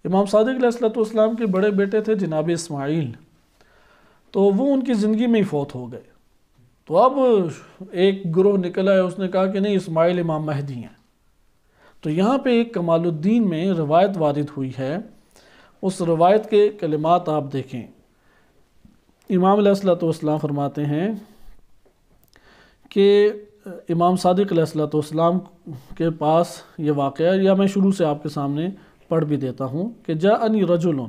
امام صادق علیہ السلام کے بڑے بیٹے تھے جناب اسماعیل، تو وہ ان کی زندگی میں ہی فوت ہو گئے۔ تو اب ایک گروہ نکلا ہے، اس نے کہا کہ نہیں، اسماعیل امام مہدی ہیں۔ تو یہاں پہ ایک کمال الدین میں روایت وارد ہوئی ہے، اس روایت کے کلمات آپ دیکھیں۔ امام علیہ السلام فرماتے ہیں کہ امام صادق علیہ السلام کے پاس یہ واقعہ، یا میں شروع سے آپ کے سامنے پڑھ بھی دیتا ہوں کہ جاءنی رجل،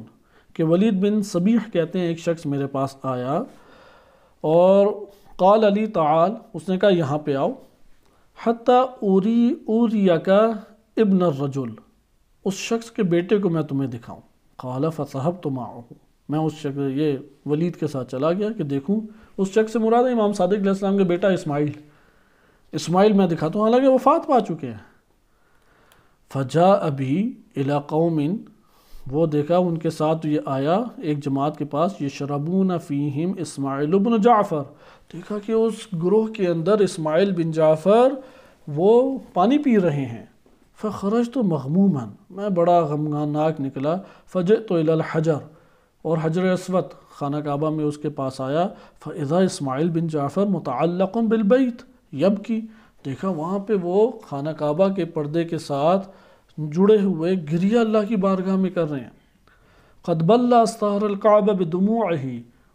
کہ ولید بن صبیح کہتے ہیں ایک شخص میرے پاس آیا اور قال علی تعال، اس نے کہا یہاں پہ آؤ، حتی اوریکا ابن الرجل، اس شخص کے بیٹے کو میں تمہیں دکھاؤں۔ قال فصحبت معه، میں اس شخص یہ ولید کے ساتھ چلا گیا کہ دیکھوں۔ اس شخص سے مراد ہے امام صادق علیہ السلام کے بیٹا اسماعیل میں دکھاتا ہوں، حالانکہ وفات پا چکے ہیں۔ فجاء بی الی قوم، وہ دیکھا ان کے ساتھ یہ آیا ایک جماعت کے پاس، یشربون فیہم اسماعیل بن جعفر، دیکھا کہ اس گروہ کے اندر اسماعیل بن جعفر وہ پانی پی رہے ہیں۔ فخرجت مغموما، میں بڑا غمناک نکلا۔ فجئت الی الحجر، اور حجر اسود خانہ کعبہ میں اس کے پاس آیا۔ فاذا اسماعیل بن جعفر متعلق بالبیت یبکی، دیکھا وہاں پہ وہ خانہ کعبہ کے پردے کے ساتھ جڑے ہوئے گریہ اللہ کی بارگاہ میں کر رہے ہیں۔ قد بل استار الکعبہ بدموعہ،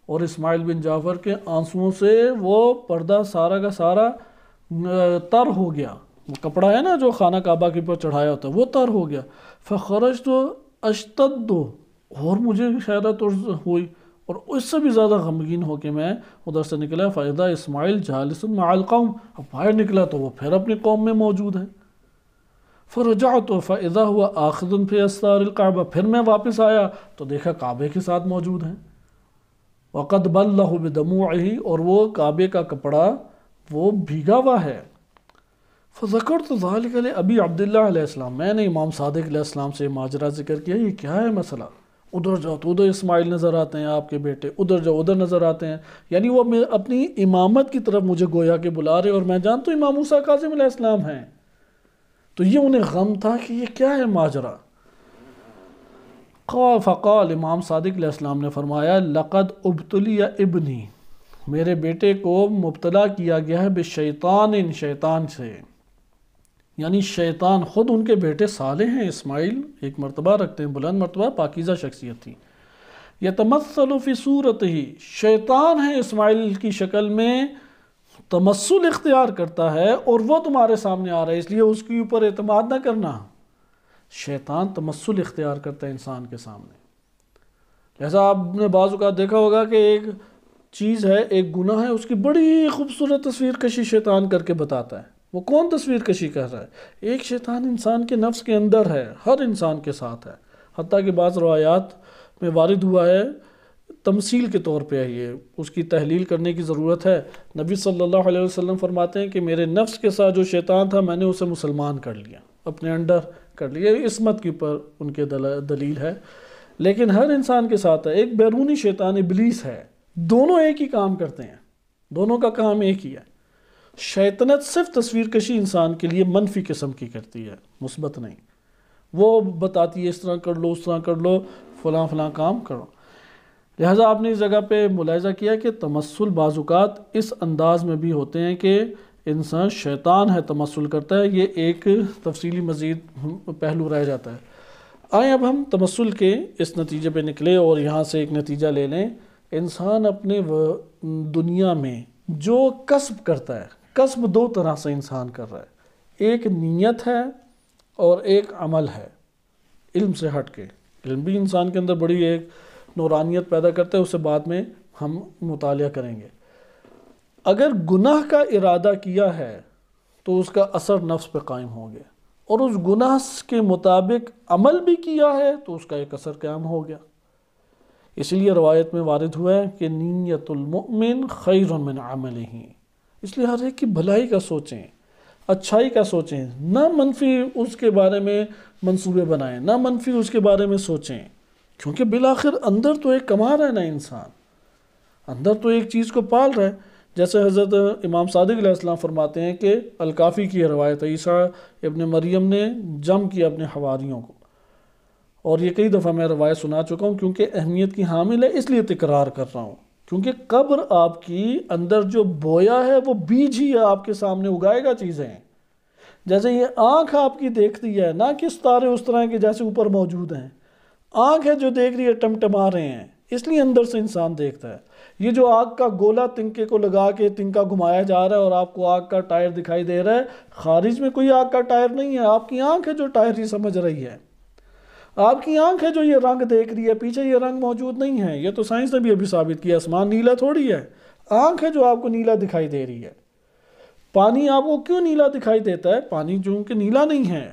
اور اسماعیل بن جعفر کے آنسوؤں سے وہ پردہ سارا کا سارا تر ہو گیا، وہ کپڑا ہے نا جو خانہ کعبہ کے اوپر چڑھایا ہوتا ہے وہ تر ہو گیا۔ فخرجت اشتد، اور مجھے حیرت ہوئی اور اس سے بھی زیادہ غمگین ہو کے میں ادھر سے نکلا۔ فاذا اسماعیل جالس مع القوم، اب باہر نکلا تو وہ پھر اپنی قوم میں موجود ہے۔ فرجعت فاذا هو آخذ في استار الكعبہ، پھر میں واپس آیا تو دیکھا کعبے کے ساتھ موجود ہیں۔ وقد بلہ بدموعہ، اور وہ کعبے کا کپڑا وہ بھیگا ہوا ہے۔ فذکرت ذلک لابی عبداللہ علیہ السلام، میں نے امام صادق علیہ السلام سے ماجرا ذکر کیا، یہ کیا ہے مسئلہ؟ ادھر جاؤ تو ادھر اسماعیل نظر آتے ہیں آپ کے بیٹے، ادھر جاؤ ادھر نظر آتے ہیں، یعنی وہ اپنی امامت کی طرف مجھے گویا کہ بلا رہے، اور میں جانتا ہوں امام موسیٰ کاظم علیہ السلام ہیں۔ تو یہ انہیں غم تھا کہ یہ کیا ہے ماجرا۔ فقال، امام صادق علیہ السلام نے فرمایا، لقد ابتلی ابنی، میرے بیٹے کو مبتلا کیا گیا ہے بشیطان، شیطان سے، یعنی شیطان خود ان کے بیٹے صالح ہیں، اسماعیل ایک مرتبہ رکھتے ہیں، بلند مرتبہ، پاکیزہ شخصیت تھی۔ یتمثل فی صورتہ، شیطان ہے اسماعیل کی شکل میں، تمثل اختیار کرتا ہے اور وہ تمہارے سامنے آ رہا ہے، اس لیے اس کے اوپر اعتماد نہ کرنا۔ شیطان تمثل اختیار کرتا ہے انسان کے سامنے، لہذا آپ نے بعض اوقات دیکھا ہوگا کہ ایک چیز ہے، ایک گناہ ہے، اس کی بڑی خوبصورت تصویر کشی شیطان کر کے بتاتا ہے۔ وہ کون تصویر کشی کر رہا ہے؟ ایک شیطان انسان کے نفس کے اندر ہے، ہر انسان کے ساتھ ہے، حتیٰ کہ بعض روایات میں وارد ہوا ہے تمثیل کے طور پہ ہے، یہ اس کی تحلیل کرنے کی ضرورت ہے۔ نبی صلی اللہ علیہ وسلم فرماتے ہیں کہ میرے نفس کے ساتھ جو شیطان تھا میں نے اسے مسلمان کر لیا، اپنے انڈر کر لیا، عصمت کے اوپر ان کے دلیل ہے۔ لیکن ہر انسان کے ساتھ ہے، ایک بیرونی شیطان ابلیس ہے، دونوں ایک ہی کام کرتے ہیں، دونوں کا کام ایک ہی ہے۔ شیطنت صرف تصویر کشی انسان کے لیے منفی قسم کی کرتی ہے، مثبت نہیں، وہ بتاتی ہے اس طرح کر لو، اس طرح کر لو، فلاں فلاں کام کرو۔ لہٰذا آپ نے اس جگہ پہ ملاحظہ کیا کہ تمثل بعض اوقات اس انداز میں بھی ہوتے ہیں کہ انسان شیطان ہے تمثل کرتا ہے، یہ ایک تفصیلی مزید پہلو رہ جاتا ہے۔ آئیں اب ہم تمثل کے اس نتیجے پہ نکلے اور یہاں سے ایک نتیجہ لے لیں۔ انسان اپنے دنیا میں جو کسب کرتا ہے، کسب دو طرح سے انسان کر رہا ہے، ایک نیت ہے اور ایک عمل ہے، علم سے ہٹ کے۔ علم بھی انسان کے اندر بڑی ایک نورانیت پیدا کرتا ہے، اسے بعد میں ہم مطالعہ کریں گے۔ اگر گناہ کا ارادہ کیا ہے تو اس کا اثر نفس پہ قائم ہو گیا، اور اس گناہ کے مطابق عمل بھی کیا ہے تو اس کا ایک اثر قائم ہو گیا۔ اس لیے روایت میں وارد ہوا ہے کہ نیت المؤمن خیر من عملہ، اس لیے ہر ایک کی بھلائی کا سوچیں، اچھائی کا سوچیں، نہ منفی اس کے بارے میں منصوبے بنائیں، نہ منفی اس کے بارے میں سوچیں، کیونکہ بالآخر اندر تو ایک کما رہا ہے نا انسان، اندر تو ایک چیز کو پال رہا ہے۔ جیسے حضرت امام صادق علیہ السلام فرماتے ہیں کہ الکافی کی روایت ہے، عیسیٰ ابن مریم نے جم کیا اپنے حواریوں کو، اور یہ کئی دفعہ میں روایت سنا چکا ہوں کیونکہ اہمیت کی حامل ہے، اس لیے تکرار کر رہا ہوں، کیونکہ قبر آپ کی اندر جو بویا ہے وہ بیج ہی آپ کے سامنے اگائے گا چیزیں، جیسے یہ آنکھ آپ کی دیکھتی ہے، نہ کہ ستارے اس طرح کے جیسے اوپر موجود ہیں، آنکھ ہے جو دیکھ رہی ہے، ٹمٹما رہے ہیں، اس لیے اندر سے انسان دیکھتا ہے۔ یہ جو آگ کا گولا تنکے کو لگا کے تنکا گھمایا جا رہا ہے اور آپ کو آگ کا ٹائر دکھائی دے رہا ہے، خارج میں کوئی آگ کا ٹائر نہیں ہے، آپ کی آنکھ ہے جو ٹائر ہی سمجھ رہی ہے، آپ کی آنکھ ہے جو یہ رنگ دیکھ رہی ہے، پیچھے یہ رنگ موجود نہیں ہے، یہ تو سائنس نے بھی ابھی ثابت کیا، آسمان نیلا تھوڑی ہے، آنکھ ہے جو آپ کو نیلا دکھائی دے رہی ہے۔ پانی آپ کو کیوں نیلا دکھائی دیتا ہے؟ پانی جو کہ نیلا نہیں ہے،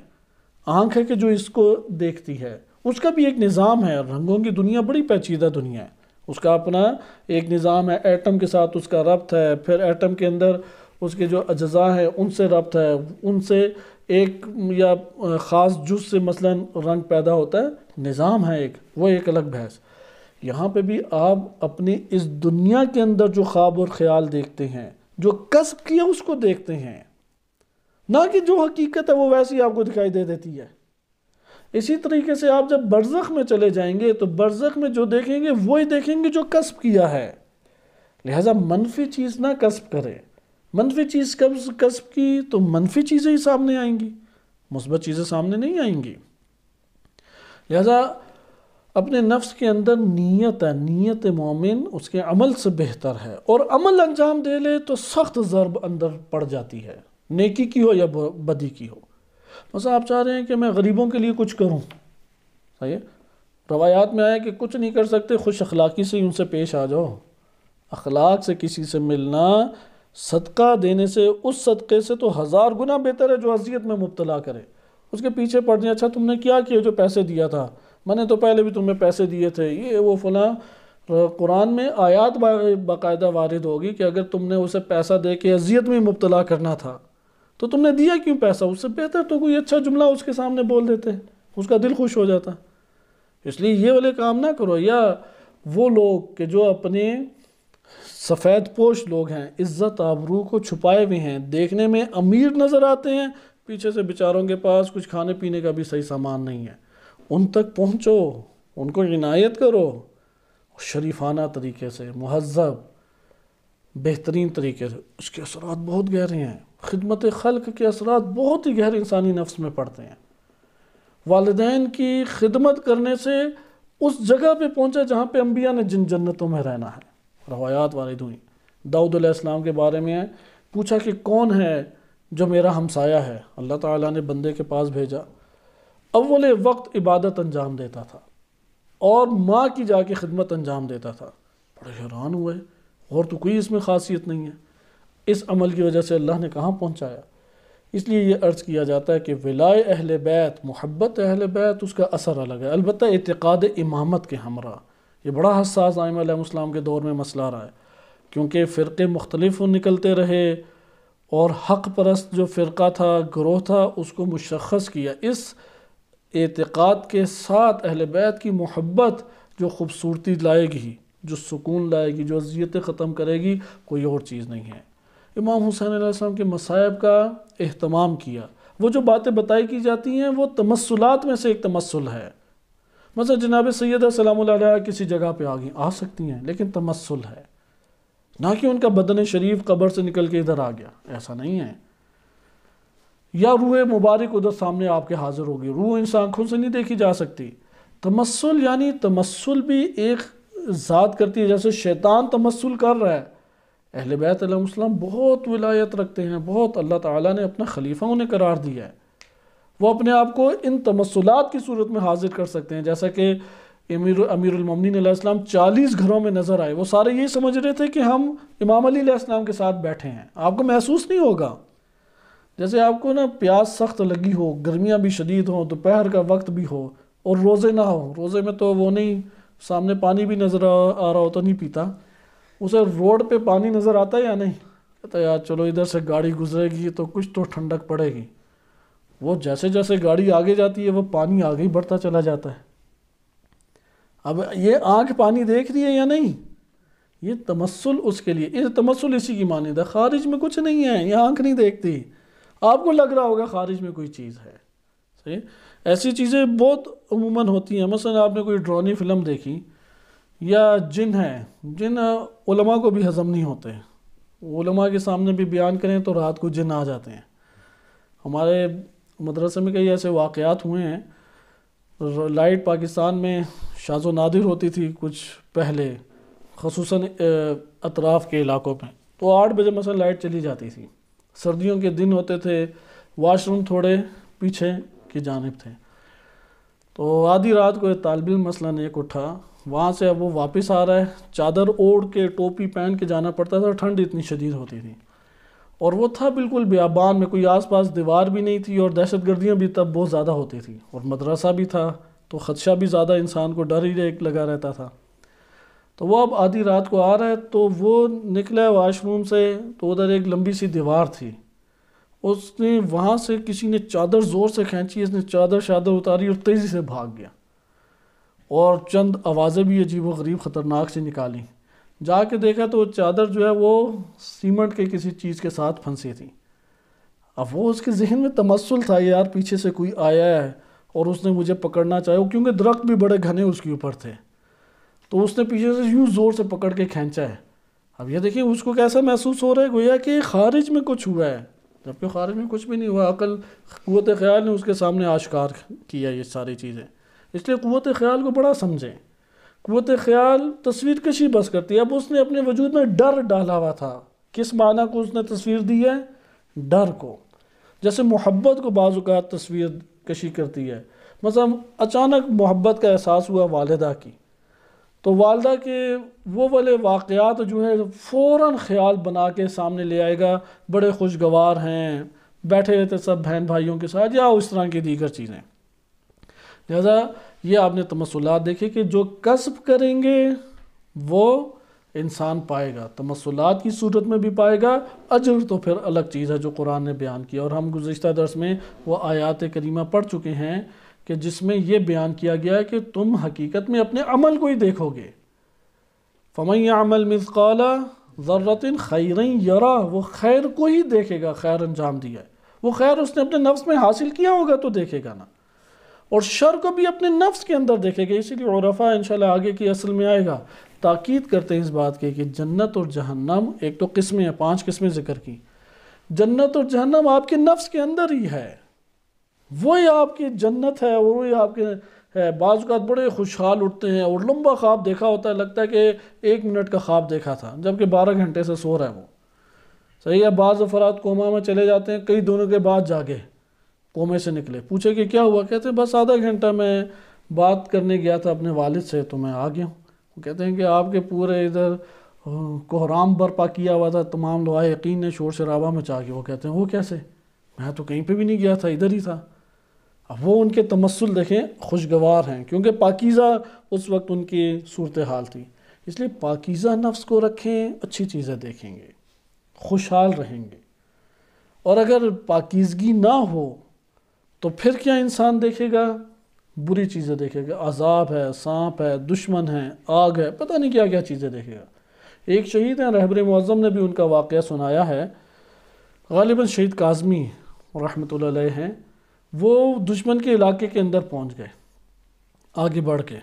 آنکھ ہے کہ جو اس کو دیکھتی ہے، اس کا بھی ایک نظام ہے۔ رنگوں کی دنیا بڑی پیچیدہ دنیا ہے، اس کا اپنا ایک نظام ہے، ایٹم کے ساتھ اس کا ربط ہے، پھر ایٹم کے اندر اس کے جو اجزاء ہیں ان سے ربط ہے، ان سے ایک یا خاص جز سے مثلا رنگ پیدا ہوتا ہے، نظام ہے ایک، وہ ایک الگ بحث۔ یہاں پہ بھی آپ اپنی اس دنیا کے اندر جو خواب اور خیال دیکھتے ہیں، جو کسب کیا اس کو دیکھتے ہیں، نہ کہ جو حقیقت ہے وہ ویسی آپ کو دکھائی دے دیتی ہے۔ اسی طریقے سے آپ جب برزخ میں چلے جائیں گے تو برزخ میں جو دیکھیں گے وہی دیکھیں گے جو کسب کیا ہے، لہٰذا منفی چیز نہ کسب کرے، منفی چیز کسب کی تو منفی چیزیں ہی سامنے آئیں گی، مثبت چیزیں سامنے نہیں آئیں گی۔ لہٰذا اپنے نفس کے اندر نیت ہے، نیت مومن اس کے عمل سے بہتر ہے، اور عمل انجام دے لے تو سخت ضرب اندر پڑ جاتی ہے، نیکی کی ہو یا بدی کی ہو۔ مثلا آپ چاہ رہے ہیں کہ میں غریبوں کے لیے کچھ کروں، صحیح ہے، روایات میں آیا کہ کچھ نہیں کر سکتے، خوش اخلاقی سے ہی ان سے پیش آ جاؤ، اخلاق سے کسی سے ملنا صدقہ دینے سے، اس صدقے سے تو 1000 گنا بہتر ہے جو اذیت میں مبتلا کرے، اس کے پیچھے پڑ جائیں، اچھا تم نے کیا کیا جو پیسے دیا تھا، میں نے تو پہلے بھی تمہیں پیسے دیے تھے، یہ وہ فلاں۔ قرآن میں آیات باقاعدہ وارد ہوگی کہ اگر تم نے اسے پیسہ دے کے اذیت میں مبتلا کرنا تھا تو تم نے دیا کیوں پیسہ؟ اس سے بہتر تو کوئی اچھا جملہ اس کے سامنے بول دیتے، اس کا دل خوش ہو جاتا۔ اس لیے یہ والے کام نہ کرو۔ یا وہ لوگ کہ جو اپنے سفید پوش لوگ ہیں، عزت آبرو کو چھپائے ہوئے ہیں، دیکھنے میں امیر نظر آتے ہیں، پیچھے سے بیچاروں کے پاس کچھ کھانے پینے کا بھی صحیح سامان نہیں ہے، ان تک پہنچو، ان کو عنایت کرو، شریفانہ طریقے سے، مہذب بہترین طریقے سے۔ اس کے اثرات بہت گہرے ہیں، خدمت خلق کے اثرات بہت ہی گہرے انسانی نفس میں پڑتے ہیں۔ والدین کی خدمت کرنے سے اس جگہ پہ پہنچا جہاں پہ انبیاء نے جن جنتوں میں رہنا ہے۔ روایات وارد ہوئیں، داؤد علیہ السلام کے بارے میں پوچھا کہ کون ہے جو میرا ہمسایہ ہے، اللہ تعالیٰ نے بندے کے پاس بھیجا، اول وقت عبادت انجام دیتا تھا اور ماں کی جا کے خدمت انجام دیتا تھا۔ بڑے حیران ہوئے، اور تو کوئی اس میں خاصیت نہیں ہے، اس عمل کی وجہ سے اللہ نے کہاں پہنچایا۔ اس لیے یہ عرض کیا جاتا ہے کہ ولائے اہل بیت، محبت اہل بیت، اس کا اثر الگ ہے، البتہ اعتقاد امامت کے ہمراہ۔ یہ بڑا حساس ائمہ علیہ السلام کے دور میں مسئلہ رہا ہے، کیونکہ فرقے مختلف نکلتے رہے اور حق پرست جو فرقہ تھا، گروہ تھا، اس کو مشخص کیا۔ اس اعتقاد کے ساتھ اہل بیت کی محبت جو خوبصورتی لائے گی، جو سکون لائے گی، جو اذیتیں ختم کرے گی، کوئی اور چیز نہیں ہے۔ امام حسین علیہ السلام کے مصائب کا اہتمام کیا۔ وہ جو باتیں بتائی کی جاتی ہیں وہ تمثلات میں سے ایک تمثل ہے۔ مثلا جناب سیدہ سلام اللہ علیہ کسی جگہ پہ آ سکتی ہیں، لیکن تمثل ہے، نہ کہ ان کا بدن شریف قبر سے نکل کے ادھر آ گیا، ایسا نہیں ہے۔ یا روح مبارک ادھر سامنے آپ کے حاضر ہوگی، روح انسان آنکھوں سے نہیں دیکھی جا سکتی۔ تمثل یعنی تمثل بھی ایک ذات کرتی ہے، جیسے شیطان تمثل کر رہا ہے۔ اہل بیت علیہ السلام بہت ولایت رکھتے ہیں، بہت، اللہ تعالیٰ نے اپنا خلیفہ انہیں قرار دیا ہے، وہ اپنے آپ کو ان تمثلات کی صورت میں حاضر کر سکتے ہیں۔ جیسا کہ امیر المومنین علیہ السلام 40 گھروں میں نظر آئے، وہ سارے یہی سمجھ رہے تھے کہ ہم امام علی علیہ السلام کے ساتھ بیٹھے ہیں، آپ کو محسوس نہیں ہوگا۔ جیسے آپ کو نا پیاس سخت لگی ہو، گرمیاں بھی شدید ہوں، دوپہر کا وقت بھی ہو اور روزے نہ ہو، روزے میں تو وہ نہیں، سامنے پانی بھی نظر آ رہا ہو تو نہیں پیتا، اسے روڈ پہ پانی نظر آتا ہے یا نہیں، کہتا ہے یار چلو ادھر سے گاڑی گزرے گی تو کچھ تو ٹھنڈک پڑے گی۔ وہ جیسے جیسے گاڑی آگے جاتی ہے وہ پانی آگے ہی بڑھتا چلا جاتا ہے۔ اب یہ آنکھ پانی دیکھ رہی ہے یا نہیں؟ یہ تمثل اس کے لیے، یہ تمثل اسی کی مانند ہے، خارج میں کچھ نہیں ہے، یہ آنکھ نہیں دیکھتی، آپ کو لگ رہا ہوگا خارج میں کوئی چیز ہے، صحیح؟ ایسی چیزیں بہت عموماً ہوتی ہیں، مثلا آپ نے کوئی ڈرانی فلم دیکھی، یا جن ہیں، جن علماء کو بھی ہضم نہیں ہوتے، علماء کے سامنے بھی بیان کریں تو رات کو جن آ جاتے ہیں۔ ہمارے مدرسے میں کئی ایسے واقعات ہوئے ہیں، لائٹ پاکستان میں شاذ و نادر ہوتی تھی کچھ پہلے، خصوصاً اطراف کے علاقوں میں، تو 8 بجے مثلا لائٹ چلی جاتی تھی، سردیوں کے دن ہوتے تھے، واش روم تھوڑے پیچھے کی جانب تھے، تو آدھی رات کو ایک طالب علم مثلاً ایک اٹھا، وہاں سے اب وہ واپس آ رہا ہے، چادر اوڑھ کے ٹوپی پہن کے جانا پڑتا تھا، ٹھنڈ اتنی شدید ہوتی تھی، اور وہ تھا بالکل بیابان میں، کوئی آس پاس دیوار بھی نہیں تھی، اور دہشت گردیاں بھی تب بہت زیادہ ہوتی تھی، اور مدرسہ بھی تھا تو خدشہ بھی زیادہ، انسان کو ڈر ہی لگا رہتا تھا۔ تو وہ اب آدھی رات کو آ رہا ہے، تو وہ نکلا واش روم سے، تو ادھر ایک لمبی سی دیوار تھی، اس نے وہاں سے کسی نے چادر زور سے کھینچی، اس نے چادر اتاری اور تیزی سے بھاگ گیا، اور چند آوازیں بھی عجیب و غریب خطرناک سے نکالی، جا کے دیکھا تو وہ چادر جو ہے وہ سیمنٹ کے کسی چیز کے ساتھ پھنسی تھی۔ اب وہ اس کے ذہن میں تمثل تھا، یار پیچھے سے کوئی آیا ہے اور اس نے مجھے پکڑنا چاہا، کیونکہ درخت بھی بڑے گھنے اس کے اوپر تھے، تو اس نے پیچھے سے یوں زور سے پکڑ کے کھینچا ہے۔ اب یہ دیکھیں اس کو کیسا محسوس ہو رہا ہے، گویا کہ خارج میں کچھ ہوا ہے، جبکہ خارج میں کچھ بھی نہیں ہوا، عقل قوت خیال نے اس کے سامنے آشکار کیا یہ ساری چیزیں۔ اس لیے قوت خیال کو بڑا سمجھیں، قوت خیال تصویر کشی بس کرتی ہے۔ اب اس نے اپنے وجود میں ڈر ڈالا ہوا تھا، کس معنی کو اس نے تصویر دی ہے؟ ڈر کو۔ جیسے محبت کو بعض اوقات تصویر کشی کرتی ہے، مثلا اچانک محبت کا احساس ہوا والدہ کی، تو والدہ کے وہ والے واقعات جو ہے فوراً خیال بنا کے سامنے لے آئے گا، بڑے خوشگوار ہیں، بیٹھے رہتے سب بہن بھائیوں کے ساتھ، یا اس طرح کی دیگر چیزیں۔ لہذا یہ آپ نے تمثلات دیکھے کہ جو کسب کریں گے وہ انسان پائے گا، تمثلات کی صورت میں بھی پائے گا، اجر تو پھر الگ چیز ہے جو قرآن نے بیان کیا، اور ہم گزشتہ درس میں وہ آیات کریمہ پڑھ چکے ہیں کہ جس میں یہ بیان کیا گیا ہے کہ تم حقیقت میں اپنے عمل کو ہی دیکھو گے۔ فَمَن يَعْمَلْ مِثْقَالَ ذَرَّةٍ خَيْرًا يَرَهُ، وہ خیر کو ہی دیکھے گا، خیر انجام دیا ہے، وہ خیر اس نے اپنے نفس میں حاصل کیا ہوگا تو دیکھے گا نا، اور شر کو بھی اپنے نفس کے اندر دیکھے گا۔ اسی لیے عرفاء انشاءاللہ آگے کی اصل میں آئے گا، تاکید کرتے ہیں اس بات کے کہ جنت اور جہنم، ایک تو قسمیں ہیں، 5 قسمیں ذکر کی، جنت اور جہنم آپ کے نفس کے اندر ہی ہے، وہی آپ کی جنت ہے، وہی آپ کے ہے۔ بعض اوقات بڑے خوشحال اٹھتے ہیں اور لمبا خواب دیکھا ہوتا ہے، لگتا ہے کہ 1 منٹ کا خواب دیکھا تھا، جبکہ 12 گھنٹے سے سو رہا ہے وہ، صحیح ہے۔ بعض افراد کوما میں چلے جاتے ہیں، کئی دنوں کے بعد جاگے، کومے سے نکلے، پوچھے کہ کیا ہوا، کہتے ہیں بس آدھا گھنٹہ میں بات کرنے گیا تھا اپنے والد سے تو میں آ گیا ہوں۔ وہ کہتے ہیں کہ آپ کے پورے ادھر کوہرام برپا کیا ہوا تھا، تمام لوگ یقین نے شور شرابہ مچا کے۔ وہ کہتے ہیں وہ کیسے، میں تو کہیں پہ بھی نہیں گیا تھا، ادھر ہی تھا۔ اب وہ ان کے تمثل دیکھیں خوشگوار ہیں، کیونکہ پاکیزہ اس وقت ان کی صورتحال تھی، اس لیے پاکیزہ نفس کو رکھیں، اچھی چیزیں دیکھیں گے، خوشحال رہیں گے۔ اور اگر پاکیزگی نہ ہو تو پھر کیا انسان دیکھے گا؟ بری چیزیں دیکھے گا، عذاب ہے، سانپ ہے، دشمن ہے، آگ ہے، پتہ نہیں کیا کیا چیزیں دیکھے گا۔ ایک شہید ہیں، رہبر معظم نے بھی ان کا واقعہ سنایا ہے، غالباً شہید کاظمی رحمۃ اللہ علیہ ہیں، وہ دشمن کے علاقے کے اندر پہنچ گئے آگے بڑھ کے،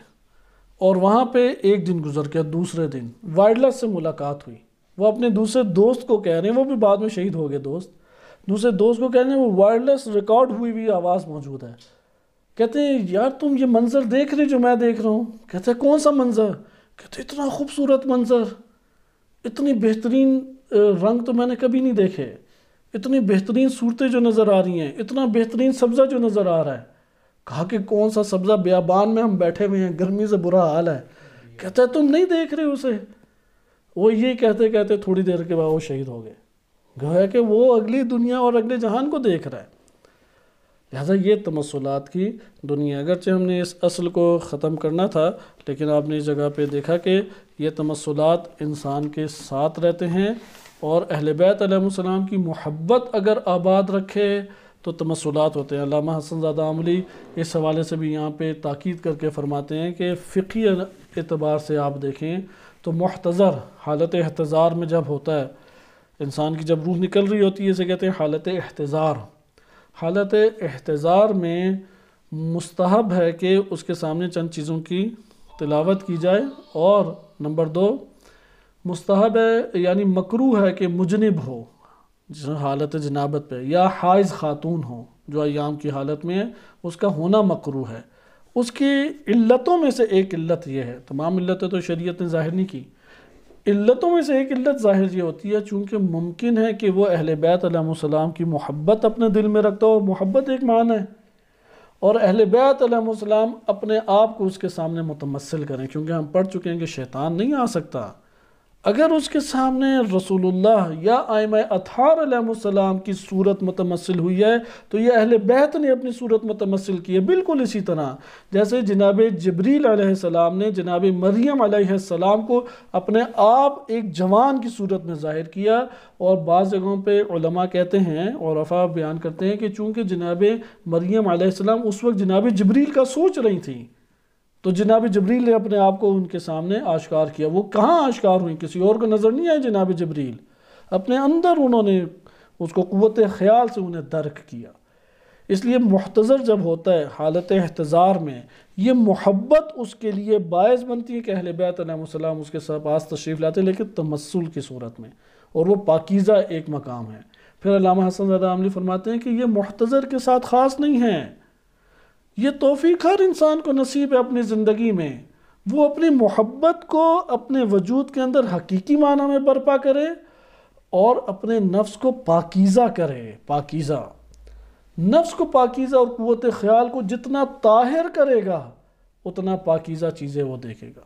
اور وہاں پہ ایک دن گزر گیا، دوسرے دن وائرلیس سے ملاقات ہوئی، وہ اپنے دوسرے دوست کو کہہ رہے ہیں، وہ بھی بعد میں شہید ہو گئے دوست، دوسرے دوست کو کہہ رہے ہیں، وہ وائرلیس ریکارڈ ہوئی ہوئی آواز موجود ہے، کہتے ہیں یار تم یہ منظر دیکھ رہے جو میں دیکھ رہا ہوں؟ کہتے ہیں کون سا منظر؟ کہتے ہیں اتنا خوبصورت منظر، اتنی بہترین رنگ تو میں نے کبھی نہیں دیکھے، اتنی بہترین صورتیں جو نظر آ رہی ہیں، اتنا بہترین سبزہ جو نظر آ رہا ہے۔ کہا کہ کون سا سبزہ، بیابان میں ہم بیٹھے ہوئے ہیں، گرمی سے برا حال ہے۔ کہتا ہے تم نہیں دیکھ رہے اسے؟ وہ یہ کہتے کہتے تھوڑی دیر کے بعد وہ شہید ہو گئے، گویا کہ وہ اگلی دنیا اور اگلے جہان کو دیکھ رہا ہے۔ لہٰذا یہ تمثلات کی دنیا، اگرچہ ہم نے اس اصل کو ختم کرنا تھا، لیکن آپ نے اس جگہ پہ دیکھا کہ یہ تمثلات انسان کے ساتھ رہتے ہیں، اور اہل بیت علیہ السلام کی محبت اگر آباد رکھے تو تمثلات ہوتے ہیں۔ علامہ حسن زادہ آملی اس حوالے سے بھی یہاں پہ تاکید کر کے فرماتے ہیں کہ فقہی اعتبار سے آپ دیکھیں تو محتضر حالت احتضار میں جب ہوتا ہے، انسان کی جب روح نکل رہی ہوتی ہے، اسے کہتے ہیں حالت احتضار۔ حالت احتضار میں مستحب ہے کہ اس کے سامنے چند چیزوں کی تلاوت کی جائے، اور نمبر 2 مستحب ہے یعنی مکروہ ہے کہ مجنب ہو حالت جنابت پہ، یا حائض خاتون ہو جو ایام کی حالت میں ہے، اس کا ہونا مکروہ ہے۔ اس کی علتوں میں سے ایک علت یہ ہے، تمام علتیں تو شریعت نے ظاہر نہیں کی، علتوں میں سے ایک علت ظاہر یہ ہوتی ہے چونکہ ممکن ہے کہ وہ اہل بیت علیہ السلام کی محبت اپنے دل میں رکھتا ہو، محبت ایک معنی ہے، اور اہل بیت علیہ السلام اپنے آپ کو اس کے سامنے متمثل کریں، کیونکہ ہم پڑھ چکے ہیں کہ شیطان نہیں آ سکتا۔ اگر اس کے سامنے رسول اللہ یا ائمہ اطہار علیہ السلام کی صورت متمثل ہوئی ہے تو یہ اہل بیت نے اپنی صورت متمثل کی ہے۔ بالکل اسی طرح جیسے جناب جبریل علیہ السلام نے جناب مریم علیہ السلام کو اپنے آپ ایک جوان کی صورت میں ظاہر کیا، اور بعض جگہوں پہ علماء کہتے ہیں اور عفا بیان کرتے ہیں کہ چونکہ جناب مریم علیہ السلام اس وقت جناب جبریل کا سوچ رہی تھیں، تو جناب جبریل نے اپنے آپ کو ان کے سامنے آشکار کیا۔ وہ کہاں آشکار ہوئیں؟ کسی اور کو نظر نہیں آئے، جناب جبریل اپنے اندر انہوں نے اس کو قوت خیال سے انہیں درک کیا۔ اس لیے محتضر جب ہوتا ہے حالت احتضار میں، یہ محبت اس کے لیے باعث بنتی ہے کہ اہل بیت علیہ السلام اس کے پاس تشریف لاتے، لیکن تمثل کی صورت میں، اور وہ پاکیزہ ایک مقام ہے۔ پھر علامہ حسن رضا عاملی فرماتے ہیں کہ یہ محتضر کے ساتھ خاص نہیں ہے، یہ توفیق ہر انسان کو نصیب ہے اپنی زندگی میں، وہ اپنی محبت کو اپنے وجود کے اندر حقیقی معنی میں برپا کرے اور اپنے نفس کو پاکیزہ کرے۔ پاکیزہ نفس کو پاکیزہ اور قوت خیال کو جتنا طاہر کرے گا اتنا پاکیزہ چیزیں وہ دیکھے گا۔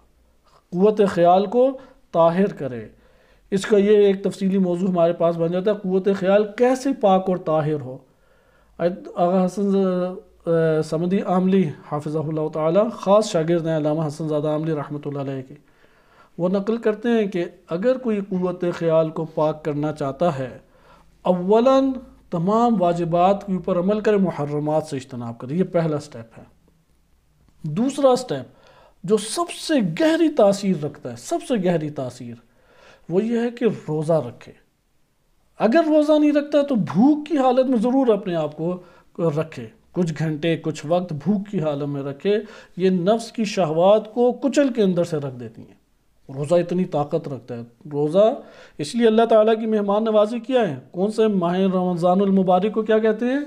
قوت خیال کو طاہر کرے، اس کا یہ ایک تفصیلی موضوع ہمارے پاس بن جاتا ہے، قوت خیال کیسے پاک اور طاہر ہو۔ آغا حسن صمدی عاملی حافظہ اللہ تعالی خاص شاگرد ہیں علامہ حسن زادہ عاملی رحمۃ اللہ علیہ کے، وہ نقل کرتے ہیں کہ اگر کوئی قوت خیال کو پاک کرنا چاہتا ہے، اولاً تمام واجبات کے اوپر عمل کرے، محرمات سے اجتناب کرے، یہ پہلا سٹیپ ہے۔ دوسرا سٹیپ جو سب سے گہری تاثیر رکھتا ہے، سب سے گہری تاثیر، وہ یہ ہے کہ روزہ رکھے۔ اگر روزہ نہیں رکھتا تو بھوک کی حالت میں ضرور اپنے آپ کو رکھے، کچھ گھنٹے کچھ وقت بھوک کی حالت میں رکھے، یہ نفس کی شہوات کو کچل کے اندر سے رکھ دیتی ہیں۔ روزہ اتنی طاقت رکھتا ہے، روزہ اس لیے اللہ تعالیٰ کی مہمان نوازی کیا ہے، کون سے ماہ رمضان المبارک کو کیا کہتے ہیں؟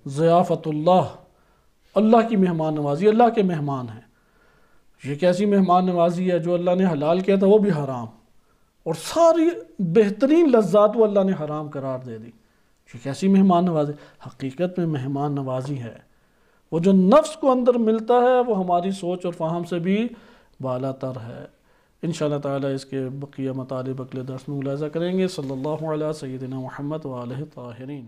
ضیافت اللہ، اللہ کی مہمان نوازی، اللہ کے مہمان ہیں۔ یہ کیسی مہمان نوازی ہے؟ جو اللہ نے حلال کیا تھا وہ بھی حرام، اور ساری بہترین لذات وہ اللہ نے حرام قرار دے دی۔ یہ کیسی مہمان نوازی؟ حقیقت میں مہمان نوازی ہے، وہ جو نفس کو اندر ملتا ہے وہ ہماری سوچ اور فہم سے بھی بالا تر ہے۔ انشاءاللہ تعالی اس کے بقیہ مطالب اگلے درس میں ملاحظہ کریں گے۔ صلی اللہ علیہ سیدنا محمد و آلہ طاہرین۔